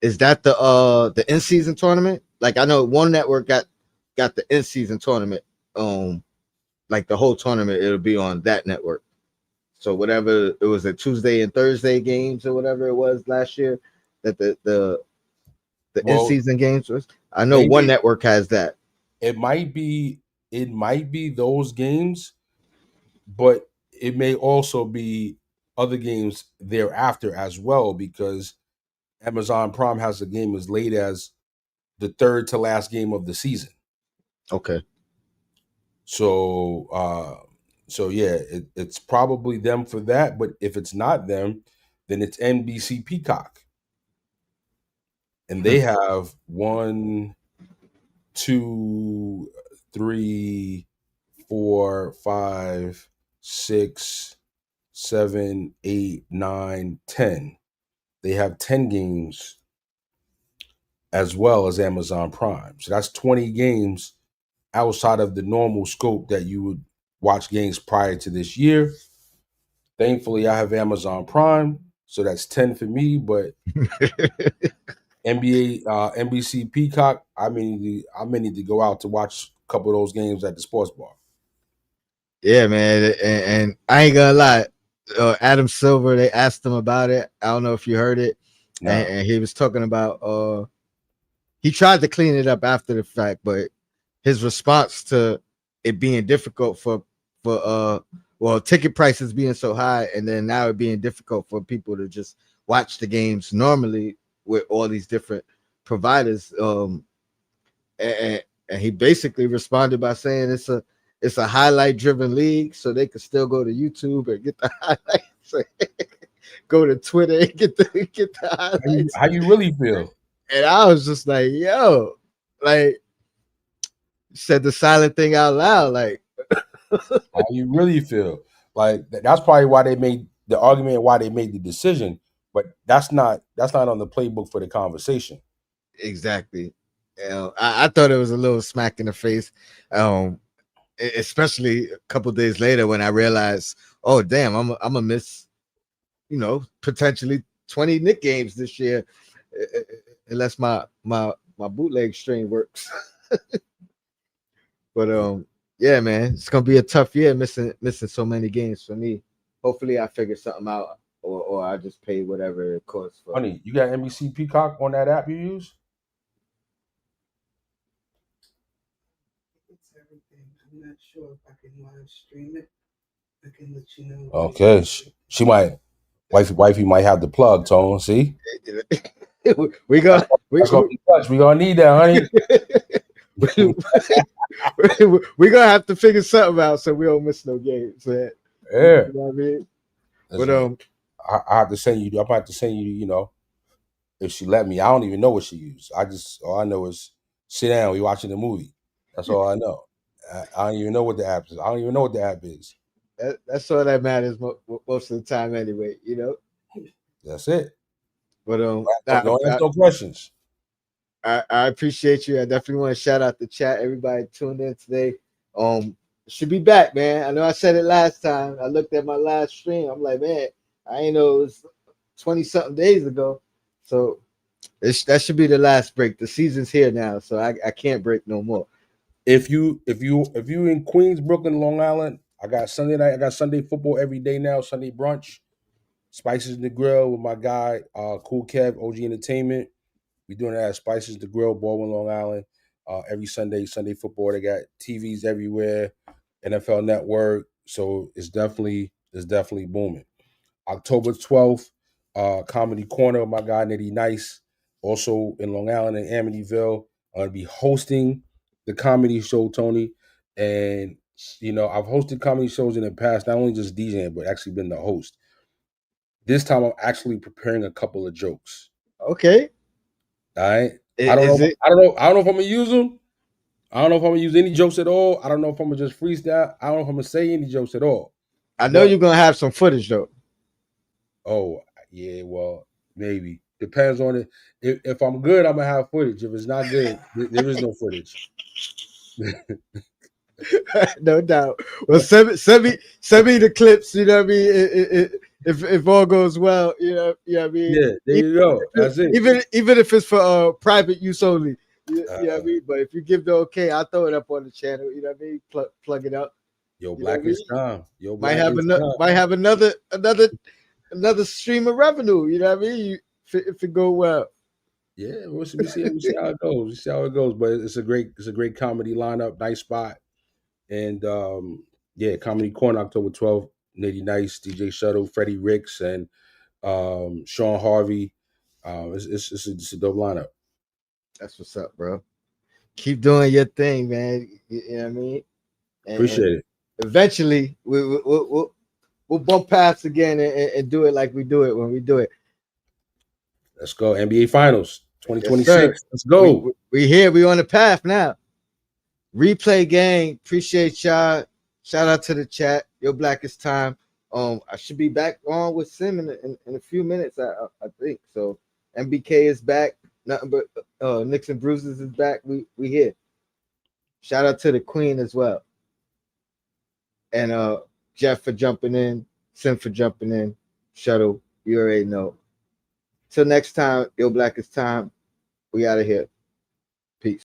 Is that the in season tournament? Like I know one network got the in season tournament. Like the whole tournament, it'll be on that network. So whatever it was, a Tuesday and Thursday games or whatever it was last year, that the in season games was. I know one network has that. It might be those games, but it may also be other games thereafter as well because Amazon Prime has a game as late as the third to last game of the season. Okay. So yeah, it's probably them for that. But if it's not them, then it's NBC Peacock, and they have 1, 2, 3, 4, 5, 6, 7, 8, 9, 10. They have 10 games as well as Amazon Prime. So that's 20 games outside of the normal scope that you would watch games prior to this year. Thankfully, I have Amazon Prime, so that's 10 for me. But NBC Peacock, I may need to go out to watch a couple of those games at the sports bar. Yeah, man, and I ain't gonna lie. Adam Silver, they asked him about it. I don't know if you heard it, No. and he was talking about he tried to clean it up after the fact, but his response to it being difficult for ticket prices being so high, and then now it being difficult for people to just watch the games normally with all these different providers. And he basically responded by saying it's a highlight driven league, so they could still go to YouTube and get the highlights. Go to Twitter and get the highlights. How you really feel? And I was just like, yo, like said the silent thing out loud, like how you really feel. Like that's probably why they made the argument, why they made the decision, but that's not on the playbook for the conversation. Exactly. I thought it was a little smack in the face, especially a couple days later when I realized, oh damn, I'm gonna miss, potentially 20 Knicks games this year, unless my bootleg stream works. But yeah, man, it's gonna be a tough year missing so many games for me. Hopefully, I figure something out, or I just pay whatever it costs. Honey, you got NBC Peacock on that app you use? not sure if I can live stream it. I can let you know. Okay, she might. Wifey might have the plug, Tone. See, we gonna that's gonna be clutch. We gonna need that, honey. we gonna have to figure something out so we don't miss no games, man. Yeah, You know what I mean? listen, But I have to send you. I'm about to send you. You know, if she let me, I don't even know what she used. All I know is sit down. We watching the movie. That's all I know. I don't even know what the app is. I don't even know what the app is. that's all that matters most of the time, anyway. You know. That's it. But Don't ask no questions. I appreciate you. I definitely want to shout out the chat. Everybody tuned in today. Should be back, man. I know I said it last time. I looked at my last stream. I'm like, man, I ain't know it was 20-something days ago. So that should be the last break. The season's here now, so I can't break no more. If you in Queens, Brooklyn, Long Island, I got Sunday night. I got Sunday football every day now. Sunday brunch, Spices in the Grill with my guy, Cool Kev, OG Entertainment. We doing that at Spices the Grill, Baldwin, Long Island. Every Sunday football. They got TVs everywhere, NFL Network. So it's definitely booming. October 12th, Comedy Corner with my guy Nitty Nice, also in Long Island and Amityville. I'm gonna be hosting the comedy show, Tony. And you know, I've hosted comedy shows in the past, not only just DJing, but actually been the host. This time I'm actually preparing a couple of jokes. Okay. All right. I don't know if I'm gonna use them. I don't know if I'm gonna use any jokes at all. I don't know if I'm gonna just freestyle. I don't know if I'm gonna say any jokes at all. I know you're gonna have some footage though. Oh yeah, well maybe depends on it. If I'm good, I'm gonna have footage. If it's not good, there is no footage. No doubt. Well, send me the clips. You know what I mean? If all goes well, you know what I mean. Yeah, there you go. That's it. Even if it's for private use only. You know what I mean? But if you give the okay, I'll throw it up on the channel. You know what I mean? Plug it up. Yo, Black is time. Yo, might have another stream of revenue. You know what I mean? If it go well. Yeah, we'll see how it goes. We see how it goes. But it's a great comedy lineup, nice spot. And yeah, Comedy Corner, October 12th, Nitty Nice, DJ Shuttle, Freddie Ricks, and Sean Harvey. It's a dope lineup. That's what's up, bro. Keep doing your thing, man. You know what I mean? Appreciate it. Eventually, we'll bump past again and do it like we do it when we do it. Let's go. NBA Finals 2026. Yes, let's go. We here. We on the path now. Replay gang. Appreciate y'all. Shout out to the chat. Your Blackest Time. I should be back on with Sim in a few minutes. I think so. MBK is back. Nothing but Knicks and Bruises is back. We here. Shout out to the Queen as well. And Jeff for jumping in, Sim for jumping in, Shuttle, you already know. Till next time, Your Blackest Time. We out of here.